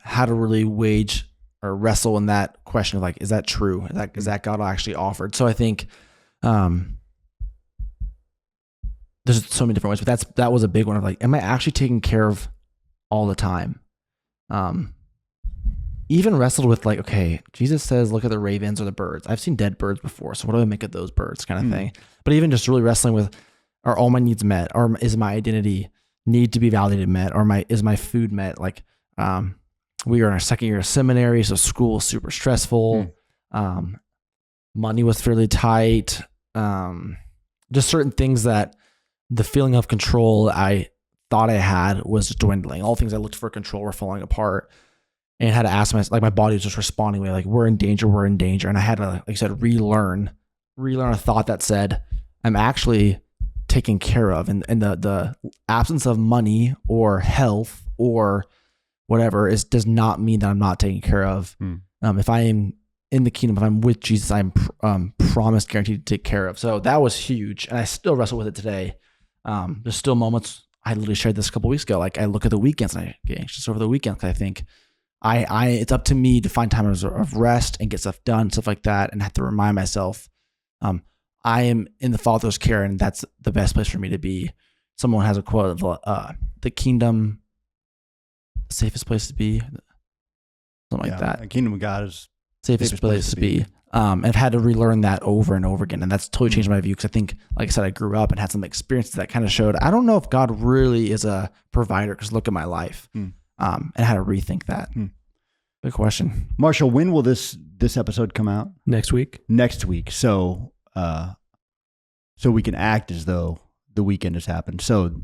[SPEAKER 2] had to really wage or wrestle in that question of like, is that true? Is that God actually offered? So I think there's so many different ways, but that was a big one of like, am I actually taken care of all the time? Even wrestled with like, okay, Jesus says, look at the ravens or the birds. I've seen dead birds before, so what do I make of those birds, kind of thing? But even just really wrestling with, are all my needs met? Or is my identity need to be validated met? Or is my food met? Like, we are in our second year of seminary, so school was super stressful. Money was fairly tight. Just certain things that the feeling of control I thought I had was dwindling. All things I looked for control were falling apart. And had to ask myself, like my body was just responding like, we're in danger. And I had to, like I said, relearn a thought that said, I'm actually taken care of. And the absence of money or health or whatever does not mean that I'm not taken care of. If I am in the kingdom, if I'm with Jesus, I'm promised, guaranteed to take care of. So that was huge. And I still wrestle with it today. There's still moments, I literally shared this a couple weeks ago. Like I look at the weekends and I get anxious over the weekend because I think, it's up to me to find time of rest and get stuff done, stuff like that, and have to remind myself, I am in the Father's care, and that's the best place for me to be. Someone has a quote of the kingdom, the safest place to be, something like that.
[SPEAKER 1] The kingdom of God is
[SPEAKER 2] safest place to be. And I've had to relearn that over and over again, and that's totally changed my view because I think, like I said, I grew up and had some experiences that kind of showed I don't know if God really is a provider because look at my life. And how to rethink that. Good question.
[SPEAKER 1] Marshall, when will this episode come out?
[SPEAKER 3] Next week.
[SPEAKER 1] So we can act as though the weekend has happened. So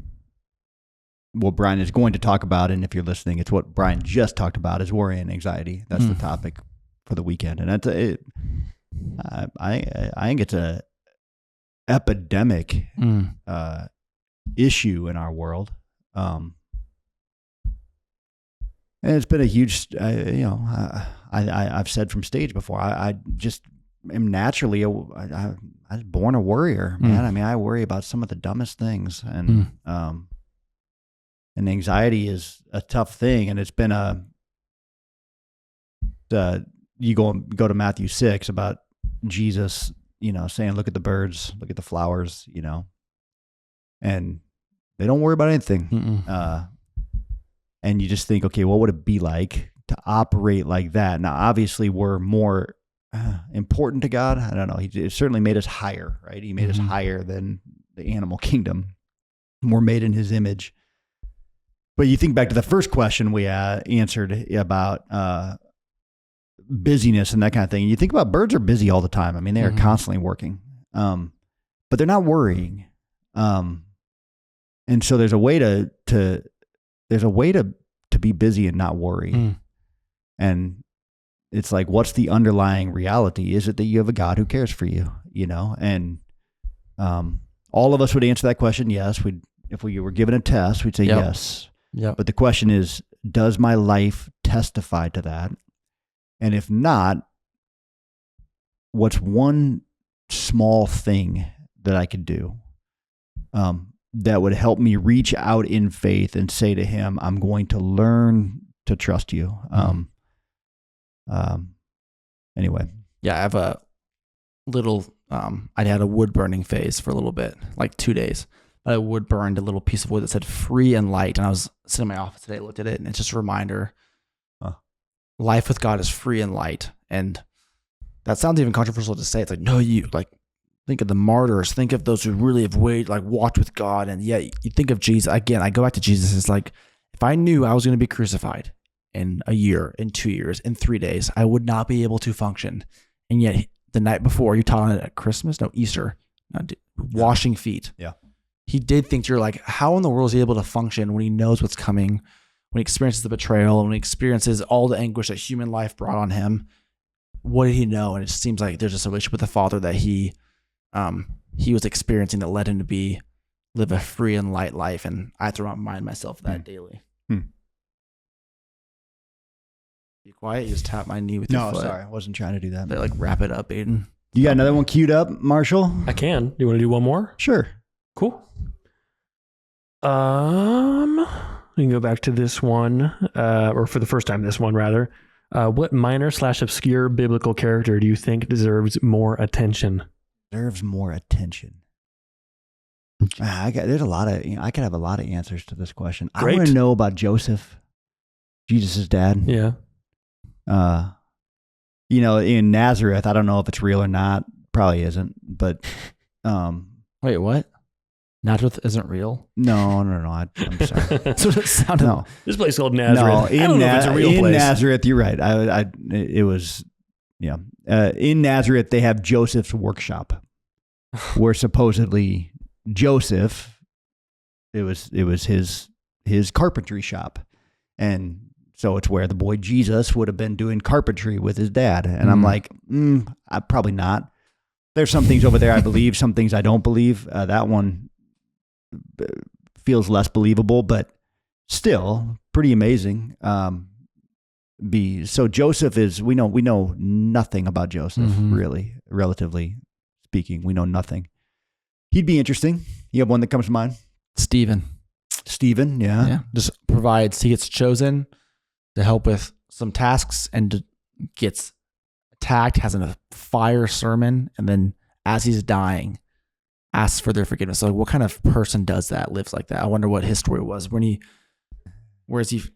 [SPEAKER 1] what Brian is going to talk about, and if you're listening, it's what Brian just talked about, is worry and anxiety. That's the topic for the weekend. And that's I think it's a epidemic issue in our world. And it's been a huge, I've said from stage before, I just am naturally, I was born a worrier, man. I mean, I worry about some of the dumbest things, and anxiety is a tough thing. And it's been you go to Matthew 6 about Jesus, saying, look at the birds, look at the flowers, and they don't worry about anything. And you just think, okay, what would it be like to operate like that? Now, obviously, we're more important to God. I don't know. He certainly made us higher, right? He made us higher than the animal kingdom. We're made in his image. But you think back to the first question we answered about busyness and that kind of thing. You think about birds are busy all the time. I mean, they are constantly working, but they're not worrying. And so there's a way to be busy and not worry. And it's like, what's the underlying reality? Is it that you have a God who cares for you? And all of us would answer that question. Yes. If we were given a test, we'd say yes.
[SPEAKER 2] Yeah.
[SPEAKER 1] But the question is, does my life testify to that? And if not, what's one small thing that I could do that would help me reach out in faith and say to him, I'm going to learn to trust you. Anyway.
[SPEAKER 2] Yeah, I have a little, I had a wood burning phase for a little bit, like 2 days. I wood burned a little piece of wood that said free and light. And I was sitting in my office today, looked at it, and it's just a reminder. Life with God is free and light. And that sounds even controversial to say. It's like, no, you like, think of the martyrs, think of those who really have walked with God. And yet you think of Jesus. Again, I go back to Jesus. It's like, if I knew I was going to be crucified in a year, in 2 years, in 3 days, I would not be able to function. And yet the night before, you taught on it at Easter, washing feet.
[SPEAKER 1] Yeah.
[SPEAKER 2] He did think, you're like, how in the world is he able to function when he knows what's coming, when he experiences the betrayal, when he experiences all the anguish that human life brought on him? What did he know? And it just seems like there's this relationship with the Father that he was experiencing that led him to live a free and light life. And I have to remind myself of that daily. Be quiet. You just tap my knee with your foot.
[SPEAKER 1] No, sorry. I wasn't trying to do that.
[SPEAKER 2] They like wrap it up, Aiden.
[SPEAKER 1] You got another one queued up, Marshall?
[SPEAKER 3] I can. You want to do one more?
[SPEAKER 1] Sure.
[SPEAKER 3] Cool. We can go back to this one, or for the first time, this one rather. What minor/obscure biblical character do you think deserves more attention?
[SPEAKER 1] Deserves more attention. There's a lot of. I could have a lot of answers to this question.
[SPEAKER 3] Great.
[SPEAKER 1] I want to know about Joseph, Jesus' dad.
[SPEAKER 3] Yeah.
[SPEAKER 1] In Nazareth, I don't know if it's real or not. Probably isn't. But
[SPEAKER 2] wait, what? Nazareth isn't real?
[SPEAKER 1] No. I'm sorry.
[SPEAKER 2] That's what it sounded.
[SPEAKER 1] No.
[SPEAKER 3] This place called Nazareth.
[SPEAKER 1] No,
[SPEAKER 3] I don't know if it's a real place.
[SPEAKER 1] In Nazareth, you're right. It was, yeah. In Nazareth, they have Joseph's workshop, where supposedly Joseph, it was his carpentry shop, and so it's where the boy Jesus would have been doing carpentry with his dad. And I'm like, probably not. There's some things over there I believe, some things I don't believe. That one feels less believable, but still pretty amazing. So Joseph is, we know nothing about Joseph, really, relatively speaking. We know nothing. He'd be interesting. You have one that comes to mind?
[SPEAKER 2] Stephen,
[SPEAKER 1] yeah.
[SPEAKER 2] Yeah. Just he gets chosen to help with some tasks and gets attacked, has a fire sermon, and then as he's dying, asks for their forgiveness. So what kind of person does that, lives like that? I wonder what his story was. Do you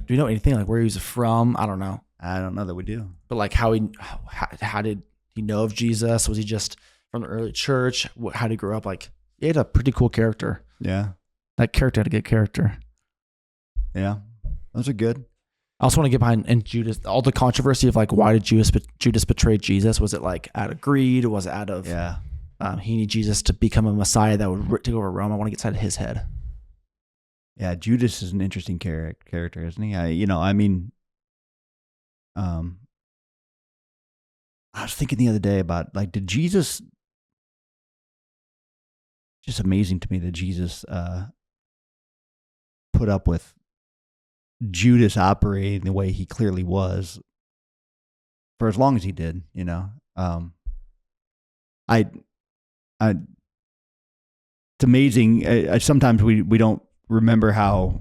[SPEAKER 2] know anything like where he was from? I don't know.
[SPEAKER 1] I don't know that we do.
[SPEAKER 2] But like how did he know of Jesus? Was he just from the early church? How did he grow up? Like, he had a pretty cool character.
[SPEAKER 1] Yeah.
[SPEAKER 2] That character had a good character.
[SPEAKER 1] Yeah. Those are good.
[SPEAKER 2] I also want to get behind and Judas, all the controversy of like, why did Judas betray Jesus? Was it like out of greed? Was it out of, he needed Jesus to become a Messiah that would take over Rome? I want to get inside of his head.
[SPEAKER 1] Yeah. Judas is an interesting character, isn't he? I was thinking the other day about like, did Jesus, just amazing to me that Jesus, put up with Judas operating the way he clearly was for as long as he did, it's amazing. Sometimes we don't remember how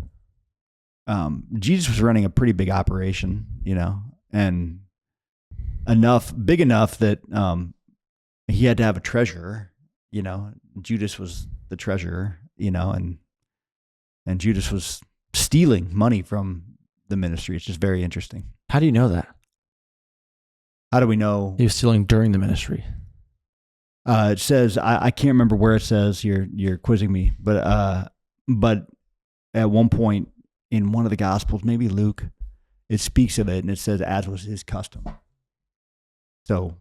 [SPEAKER 1] Jesus was running a pretty big operation, and big enough that he had to have a treasurer, Judas was the treasurer, and Judas was stealing money from the ministry. It's just very interesting.
[SPEAKER 2] How do you know that?
[SPEAKER 1] How do we know?
[SPEAKER 2] He was stealing during the ministry.
[SPEAKER 1] It says, I can't remember where it says, you're quizzing me, but at one point in one of the Gospels, maybe Luke, it speaks of it and it says, as was his custom. So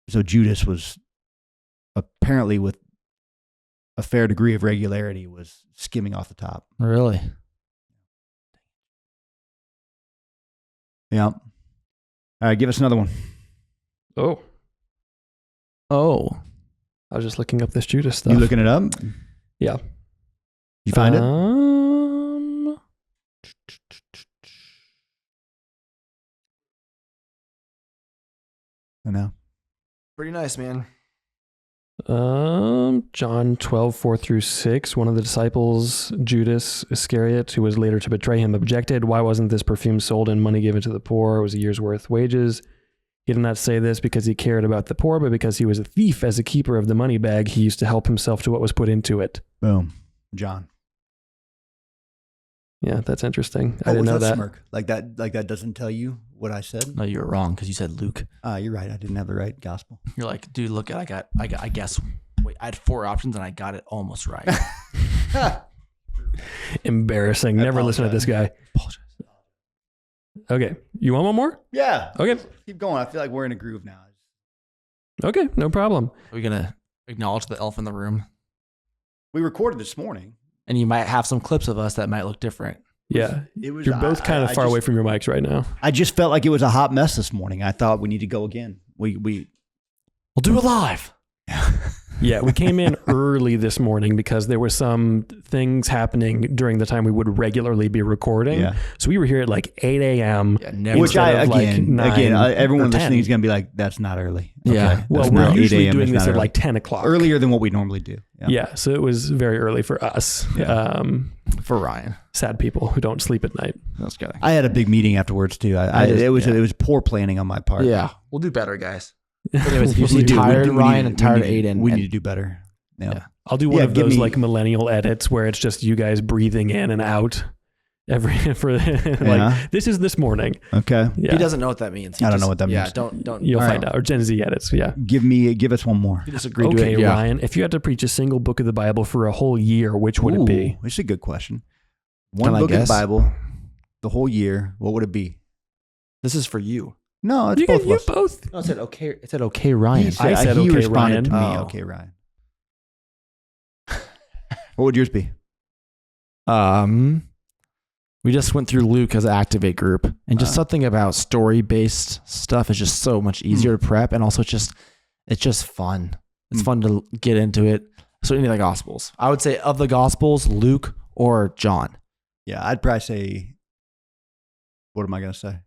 [SPEAKER 1] Judas was apparently, with a fair degree of regularity, was skimming off the top.
[SPEAKER 2] Really?
[SPEAKER 1] Yeah. All right, give us another one.
[SPEAKER 3] Oh, I was just looking up this Judas stuff.
[SPEAKER 1] You looking it up?
[SPEAKER 3] Yeah.
[SPEAKER 1] You find it? I know.
[SPEAKER 2] Pretty nice, man.
[SPEAKER 3] John 12:4-6. One of the disciples, Judas Iscariot, who was later to betray him, objected, "Why wasn't this perfume sold and money given to the poor? It was a year's worth wages." He did not say this because he cared about the poor, but because he was a thief. As a keeper of the money bag, he used to help himself to what was put into it.
[SPEAKER 1] Boom. John.
[SPEAKER 3] Yeah, that's interesting. I didn't know that.
[SPEAKER 1] Smirk? Like that doesn't tell you what I said?
[SPEAKER 2] No, you were wrong because you said Luke.
[SPEAKER 1] You're right. I didn't have the right gospel.
[SPEAKER 2] You're like, dude, look, I guess. Wait, I had 4 options and I got it almost right.
[SPEAKER 3] Embarrassing. Never listen to this guy.
[SPEAKER 2] Apologize.
[SPEAKER 3] Okay. You want one more?
[SPEAKER 1] Yeah.
[SPEAKER 3] Okay.
[SPEAKER 1] Keep going. I feel like we're in a groove now.
[SPEAKER 3] Okay. No problem.
[SPEAKER 2] Are we going to acknowledge the elf in the room?
[SPEAKER 1] We recorded this morning.
[SPEAKER 2] And you might have some clips of us that might look different.
[SPEAKER 3] Yeah.
[SPEAKER 1] It was,
[SPEAKER 3] You're both kind of far away from your mics right now.
[SPEAKER 1] I just felt like it was a hot mess this morning. I thought we need to go again. We'll
[SPEAKER 2] do it live.
[SPEAKER 3] Yeah, we came in early this morning because there were some things happening during the time we would regularly be recording.
[SPEAKER 1] Yeah.
[SPEAKER 3] So we were here at like 8 a.m.
[SPEAKER 2] Yeah,
[SPEAKER 1] which everyone
[SPEAKER 3] 9
[SPEAKER 1] listening is going to be like, that's not early. Okay.
[SPEAKER 2] Yeah.
[SPEAKER 3] Well,
[SPEAKER 1] That's
[SPEAKER 3] we're
[SPEAKER 1] not 8
[SPEAKER 3] usually
[SPEAKER 1] a.m.
[SPEAKER 3] doing
[SPEAKER 1] It's
[SPEAKER 3] this
[SPEAKER 1] not
[SPEAKER 3] at
[SPEAKER 1] early.
[SPEAKER 3] like 10 o'clock.
[SPEAKER 1] Earlier than what we normally do.
[SPEAKER 3] Yeah, so it was very early for us.
[SPEAKER 1] Yeah.
[SPEAKER 2] For Ryan.
[SPEAKER 3] Sad people who don't sleep at night.
[SPEAKER 2] That's good.
[SPEAKER 1] I had a big meeting afterwards too. It was poor planning on my part.
[SPEAKER 2] Yeah. We'll do better, guys. Anyways, if you
[SPEAKER 3] We
[SPEAKER 2] see
[SPEAKER 3] do.
[SPEAKER 2] tired Ryan and tired Aiden.
[SPEAKER 1] We need to do better. Yeah.
[SPEAKER 3] I'll do one of
[SPEAKER 1] give
[SPEAKER 3] those
[SPEAKER 1] me-
[SPEAKER 3] like millennial edits where it's just you guys breathing in and out this is this morning.
[SPEAKER 1] Okay.
[SPEAKER 3] Yeah.
[SPEAKER 2] He doesn't know what that means.
[SPEAKER 1] I don't know what that
[SPEAKER 2] Yeah,
[SPEAKER 1] means.
[SPEAKER 2] don't.
[SPEAKER 3] You'll
[SPEAKER 1] All
[SPEAKER 3] find
[SPEAKER 1] right.
[SPEAKER 3] out. Or Gen Z edits. Yeah.
[SPEAKER 1] Give us one more.
[SPEAKER 2] You disagree to
[SPEAKER 3] Okay,
[SPEAKER 2] it. Yeah.
[SPEAKER 3] Ryan, if you had to preach a single book of the Bible for a whole year, which would it be?
[SPEAKER 1] It's a good question. One
[SPEAKER 2] Can I
[SPEAKER 1] book of the
[SPEAKER 2] guess?
[SPEAKER 1] Bible, the whole year. What would it be?
[SPEAKER 2] This is for you.
[SPEAKER 1] No, it's
[SPEAKER 3] You
[SPEAKER 1] both
[SPEAKER 3] can
[SPEAKER 1] of
[SPEAKER 3] you
[SPEAKER 1] us.
[SPEAKER 3] both.
[SPEAKER 2] No, it said okay. It said okay, Ryan.
[SPEAKER 1] He said,
[SPEAKER 3] I said,
[SPEAKER 1] he
[SPEAKER 3] okay,
[SPEAKER 1] responded
[SPEAKER 3] Ryan.
[SPEAKER 1] to me.
[SPEAKER 2] Oh.
[SPEAKER 1] Okay, Ryan. What would yours be?
[SPEAKER 2] We just went through Luke as an Activate group, and just something about story-based stuff is just so much easier to prep, and also it's just fun. It's fun to get into it. So any of the Gospels, I would say of the Gospels, Luke or John.
[SPEAKER 1] Yeah, I'd probably say. What am I going to say?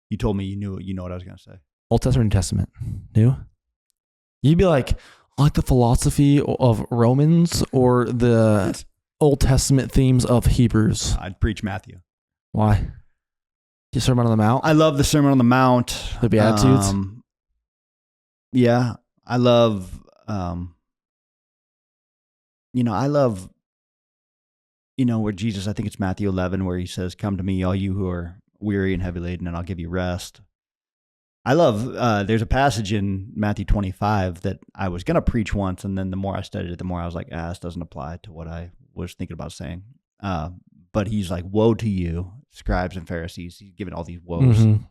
[SPEAKER 1] You told me you know what I was going to say.
[SPEAKER 2] Old Testament, New Testament, new. You'd be like, I like the philosophy of Romans or the Old Testament themes of Hebrews.
[SPEAKER 1] I'd preach Matthew.
[SPEAKER 2] Why? The Sermon on the Mount.
[SPEAKER 1] I love the Sermon on the Mount.
[SPEAKER 2] The Beatitudes.
[SPEAKER 1] Yeah, I love. I love. Where Jesus, I think it's Matthew 11, where he says, "Come to me, all you who are weary and heavy laden, and I'll give you rest." I love. There's a passage in Matthew 25 that I was going to preach once, and then the more I studied it, the more I was like, this doesn't apply to what I was thinking about saying. But he's like, "Woe to you, scribes and Pharisees." He's giving all these woes.
[SPEAKER 2] Mm-hmm.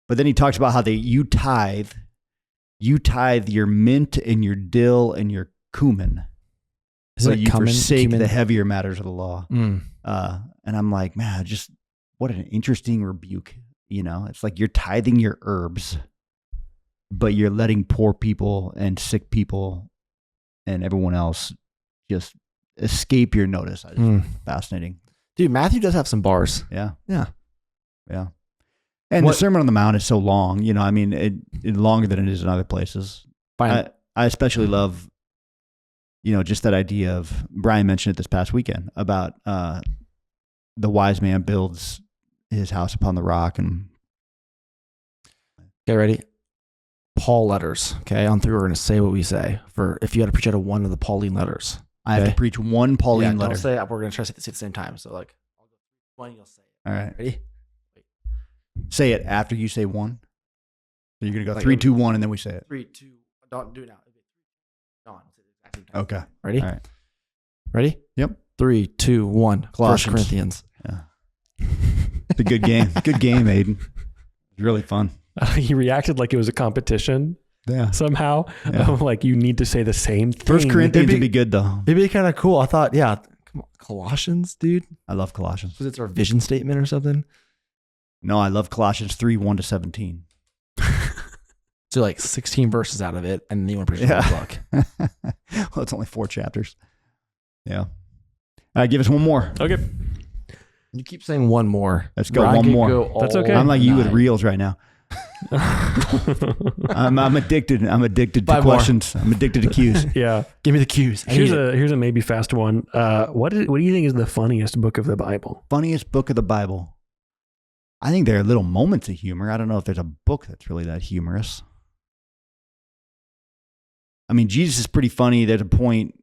[SPEAKER 1] But then he talks about how you tithe your mint and your dill and your cumin, but you forsake the heavier matters of the law.
[SPEAKER 2] Mm.
[SPEAKER 1] And I'm like, man, just what an interesting rebuke. It's like you're tithing your herbs, but you're letting poor people and sick people and everyone else just escape your notice. Fascinating.
[SPEAKER 2] Dude, Matthew does have some bars.
[SPEAKER 1] Yeah.
[SPEAKER 2] Yeah.
[SPEAKER 1] Yeah. And the Sermon on the Mount is so long, it's longer than it is in other places.
[SPEAKER 2] Fine.
[SPEAKER 1] I especially love, just that idea of, Brian mentioned it this past weekend, about the wise man builds his house upon the rock. And
[SPEAKER 2] Okay, ready? Paul letters. Okay, on through, we're going to say what we say. For if you had to preach out of one of the Pauline letters.
[SPEAKER 1] I have to preach one Pauline letter.
[SPEAKER 2] Don't say it. We're going to try to say it at the same time. So like, I'll go one, you'll say it.
[SPEAKER 1] All right.
[SPEAKER 2] Ready?
[SPEAKER 1] Say it after you say one. So you're going to go
[SPEAKER 2] Like
[SPEAKER 1] 3, 2, 1, and then we say it.
[SPEAKER 2] 3, 2, don't do it now. No, I'll say it at the exact same time.
[SPEAKER 1] Okay.
[SPEAKER 2] Ready?
[SPEAKER 1] All right.
[SPEAKER 2] Ready?
[SPEAKER 1] Yep.
[SPEAKER 2] 3, 2, 1.
[SPEAKER 1] Colossians.
[SPEAKER 2] 1 Corinthians.
[SPEAKER 1] Yeah. It's a good game. Good game, Aiden. It's really fun.
[SPEAKER 3] He reacted like it was a competition
[SPEAKER 1] Yeah.
[SPEAKER 3] somehow.
[SPEAKER 1] Yeah.
[SPEAKER 3] Like you need to say the same thing.
[SPEAKER 1] 1 Corinthians would be good, though.
[SPEAKER 2] It'd be kind of cool. I thought, yeah, come on, Colossians, dude.
[SPEAKER 1] I love Colossians.
[SPEAKER 2] Was it our vision statement or something?
[SPEAKER 1] No, I love Colossians 3, 1 to 17.
[SPEAKER 2] So like 16 verses out of it, and then you want to preach the whole book.
[SPEAKER 1] Well, it's only 4 chapters. Yeah. All right, give us one more.
[SPEAKER 3] Okay.
[SPEAKER 2] You keep saying one more.
[SPEAKER 1] Let's go one more.
[SPEAKER 3] That's okay.
[SPEAKER 1] I'm like you with reels right now. I'm addicted. I'm addicted to
[SPEAKER 2] 5 more.
[SPEAKER 1] questions. I'm addicted to cues.
[SPEAKER 3] Yeah.
[SPEAKER 2] Give me the cues.
[SPEAKER 3] Here's a maybe fast one. What do you think is the funniest book of the Bible?
[SPEAKER 1] Funniest book of the Bible. I think there are little moments of humor. I don't know if there's a book that's really that humorous. I mean, Jesus is pretty funny. There's a point,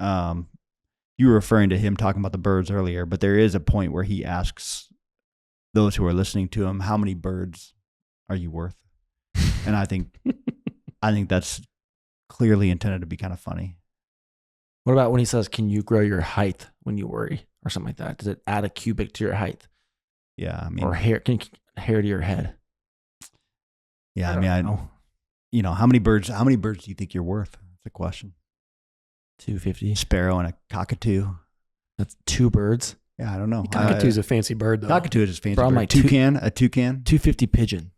[SPEAKER 1] you were referring to him talking about the birds earlier, but there is a point where he asks those who are listening to him, how many birds are you worth? And I think that's clearly intended to be kind of funny.
[SPEAKER 2] What about when he says, can you grow your height when you worry or something like that? Does it add a cubit to your height?
[SPEAKER 1] Yeah. I mean,
[SPEAKER 2] Or hair to your head?
[SPEAKER 1] yeah,
[SPEAKER 2] know.
[SPEAKER 1] how many birds do you think you're worth? That's the question.
[SPEAKER 2] 250.
[SPEAKER 1] Sparrow and a cockatoo.
[SPEAKER 2] That's 2 birds.
[SPEAKER 1] Yeah, I don't know.
[SPEAKER 3] Cockatoo's a fancy bird, though.
[SPEAKER 1] Cockatoo is just fancy.
[SPEAKER 2] Bro, I'm
[SPEAKER 1] bird.
[SPEAKER 2] like
[SPEAKER 1] a toucan.
[SPEAKER 2] 250 pigeon.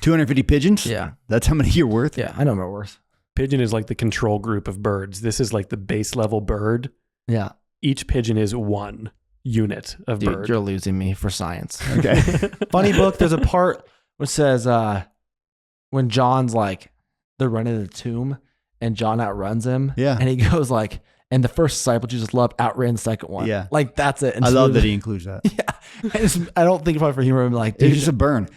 [SPEAKER 1] 250 pigeons?
[SPEAKER 2] Yeah.
[SPEAKER 1] That's how many you're worth?
[SPEAKER 2] Yeah, I know my worth.
[SPEAKER 3] Pigeon is like the control group of birds. This is like the base level bird.
[SPEAKER 2] Yeah.
[SPEAKER 3] Each pigeon is 1 unit of
[SPEAKER 2] Dude,
[SPEAKER 3] bird.
[SPEAKER 2] you're losing me for science.
[SPEAKER 1] Okay.
[SPEAKER 2] Funny book. There's a part which says when John's like, they're running to the tomb and John outruns him.
[SPEAKER 1] Yeah.
[SPEAKER 2] And he goes like, and the first disciple Jesus loved outran the second one.
[SPEAKER 1] Yeah.
[SPEAKER 2] Like that's it. And
[SPEAKER 1] I
[SPEAKER 2] so
[SPEAKER 1] love that he includes that.
[SPEAKER 2] Yeah. I don't think about it for humor. I'm like,
[SPEAKER 1] It's
[SPEAKER 2] dude.
[SPEAKER 1] just a burn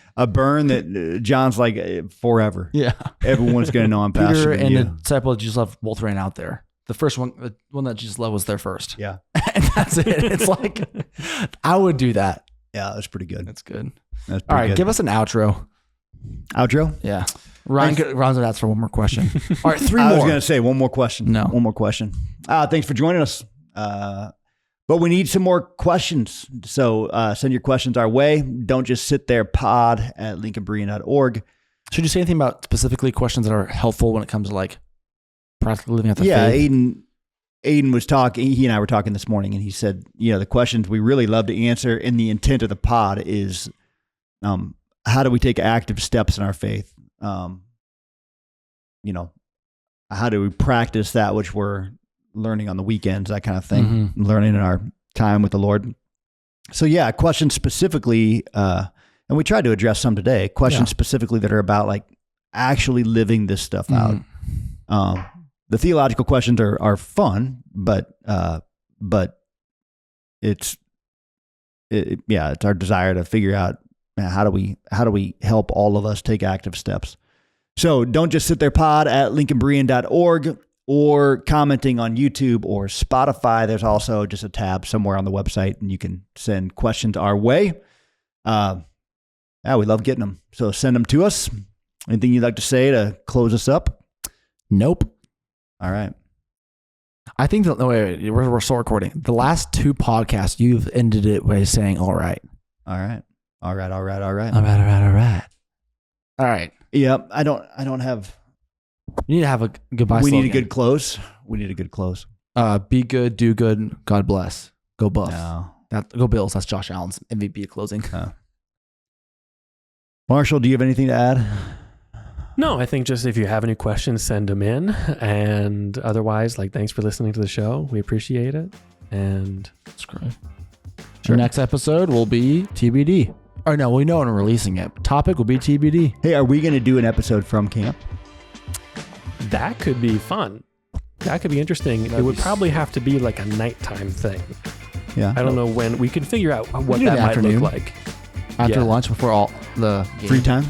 [SPEAKER 1] that John's like forever.
[SPEAKER 2] Yeah.
[SPEAKER 1] Everyone's going to know I'm
[SPEAKER 2] Peter
[SPEAKER 1] faster than
[SPEAKER 2] and
[SPEAKER 1] you.
[SPEAKER 2] the disciple that Jesus loved both ran out there. The first one, the one that Jesus loved was there first.
[SPEAKER 1] Yeah.
[SPEAKER 2] And that's it. It's like, I would do that.
[SPEAKER 1] Yeah, that's pretty good.
[SPEAKER 2] That's good.
[SPEAKER 1] That's pretty
[SPEAKER 2] All right.
[SPEAKER 1] good.
[SPEAKER 2] Give us an outro.
[SPEAKER 1] Outro?
[SPEAKER 2] Yeah. Ron's going to ask for one more question. All right. 3 more.
[SPEAKER 1] I was going to say one more question.
[SPEAKER 2] No.
[SPEAKER 1] One more question. Thanks for joining us. But we need some more questions. So send your questions our way. Don't just sit there, pod@lincolnberean.org.
[SPEAKER 2] Should you say anything about specifically questions that are helpful when it comes to like practically living out the
[SPEAKER 1] Yeah,
[SPEAKER 2] faith?
[SPEAKER 1] Aiden was talking, he and I were talking this morning, and he said, the questions we really love to answer, and the intent of the pod is how do we take active steps in our faith? How do we practice that which we're learning on the weekends, that kind of thing, learning in our time with the Lord. So yeah, questions specifically, and we tried to address some today, questions specifically that are about like actually living this stuff out. The theological questions are fun, but it's our desire to figure out how do we help all of us take active steps. So don't just sit there, pod@lincolnberean.org, or commenting on YouTube or Spotify. There's also just a tab somewhere on the website, and you can send questions our way. We love getting them. So send them to us. Anything you'd like to say to close us up?
[SPEAKER 2] Nope.
[SPEAKER 1] All right.
[SPEAKER 2] I think that, no, wait, we're still recording. The last 2 podcasts, you've ended it by saying, all right.
[SPEAKER 1] All right. All right. All right. All right.
[SPEAKER 2] All right. All right. All right. All right.
[SPEAKER 1] Yeah. I don't have.
[SPEAKER 2] You need to have a goodbye
[SPEAKER 1] We
[SPEAKER 2] slogan.
[SPEAKER 1] need a good close. We need a good close.
[SPEAKER 2] Be good, do good, God bless. Go Buffs.
[SPEAKER 1] No.
[SPEAKER 2] Go Bills. That's Josh Allen's MVP of closing.
[SPEAKER 1] Marshall, do you have anything to add?
[SPEAKER 3] No, I think just if you have any questions, send them in. And otherwise, thanks for listening to the show. We appreciate it. And
[SPEAKER 2] That's great. Sure. Next episode will be TBD. Or no, we know when we're releasing it. Topic will be TBD.
[SPEAKER 1] Hey, are we going to do an episode from camp?
[SPEAKER 3] that could be fun. That could be interesting. It would probably have to be like a nighttime thing.
[SPEAKER 1] Yeah.
[SPEAKER 3] I don't know when. We could figure out what
[SPEAKER 2] do
[SPEAKER 3] that
[SPEAKER 2] the
[SPEAKER 3] might
[SPEAKER 2] afternoon.
[SPEAKER 3] look like.
[SPEAKER 2] After
[SPEAKER 3] Yeah.
[SPEAKER 2] lunch, before all the
[SPEAKER 1] Free time?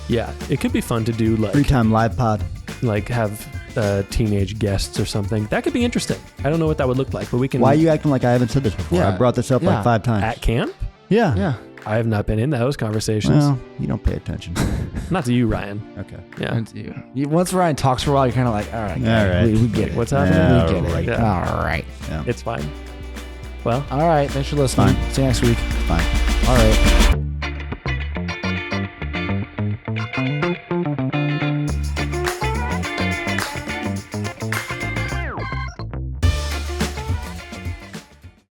[SPEAKER 3] Yeah, it could be fun to do
[SPEAKER 1] Free time live pod.
[SPEAKER 3] like have teenage guests or something. That could be interesting. I don't know what that would look like, but we can.
[SPEAKER 1] Why are you acting like I haven't said this before?
[SPEAKER 2] Yeah.
[SPEAKER 1] I brought this up
[SPEAKER 2] Yeah.
[SPEAKER 1] like 5 times.
[SPEAKER 3] at camp?
[SPEAKER 1] Yeah.
[SPEAKER 2] Yeah.
[SPEAKER 3] I have not been in those conversations.
[SPEAKER 1] Well, you don't pay attention.
[SPEAKER 3] Not to you, Ryan.
[SPEAKER 1] Okay.
[SPEAKER 3] Yeah.
[SPEAKER 2] And once Ryan talks for a while, you're kind of like, all right.
[SPEAKER 1] All right.
[SPEAKER 2] We get it.
[SPEAKER 3] What's happening?
[SPEAKER 1] Yeah,
[SPEAKER 2] We get it.
[SPEAKER 1] right.
[SPEAKER 3] Yeah.
[SPEAKER 2] All right.
[SPEAKER 1] Yeah.
[SPEAKER 3] It's fine. Well,
[SPEAKER 2] All right. Thanks for listening.
[SPEAKER 1] Fine.
[SPEAKER 2] See you next week.
[SPEAKER 1] Fine.
[SPEAKER 2] All right.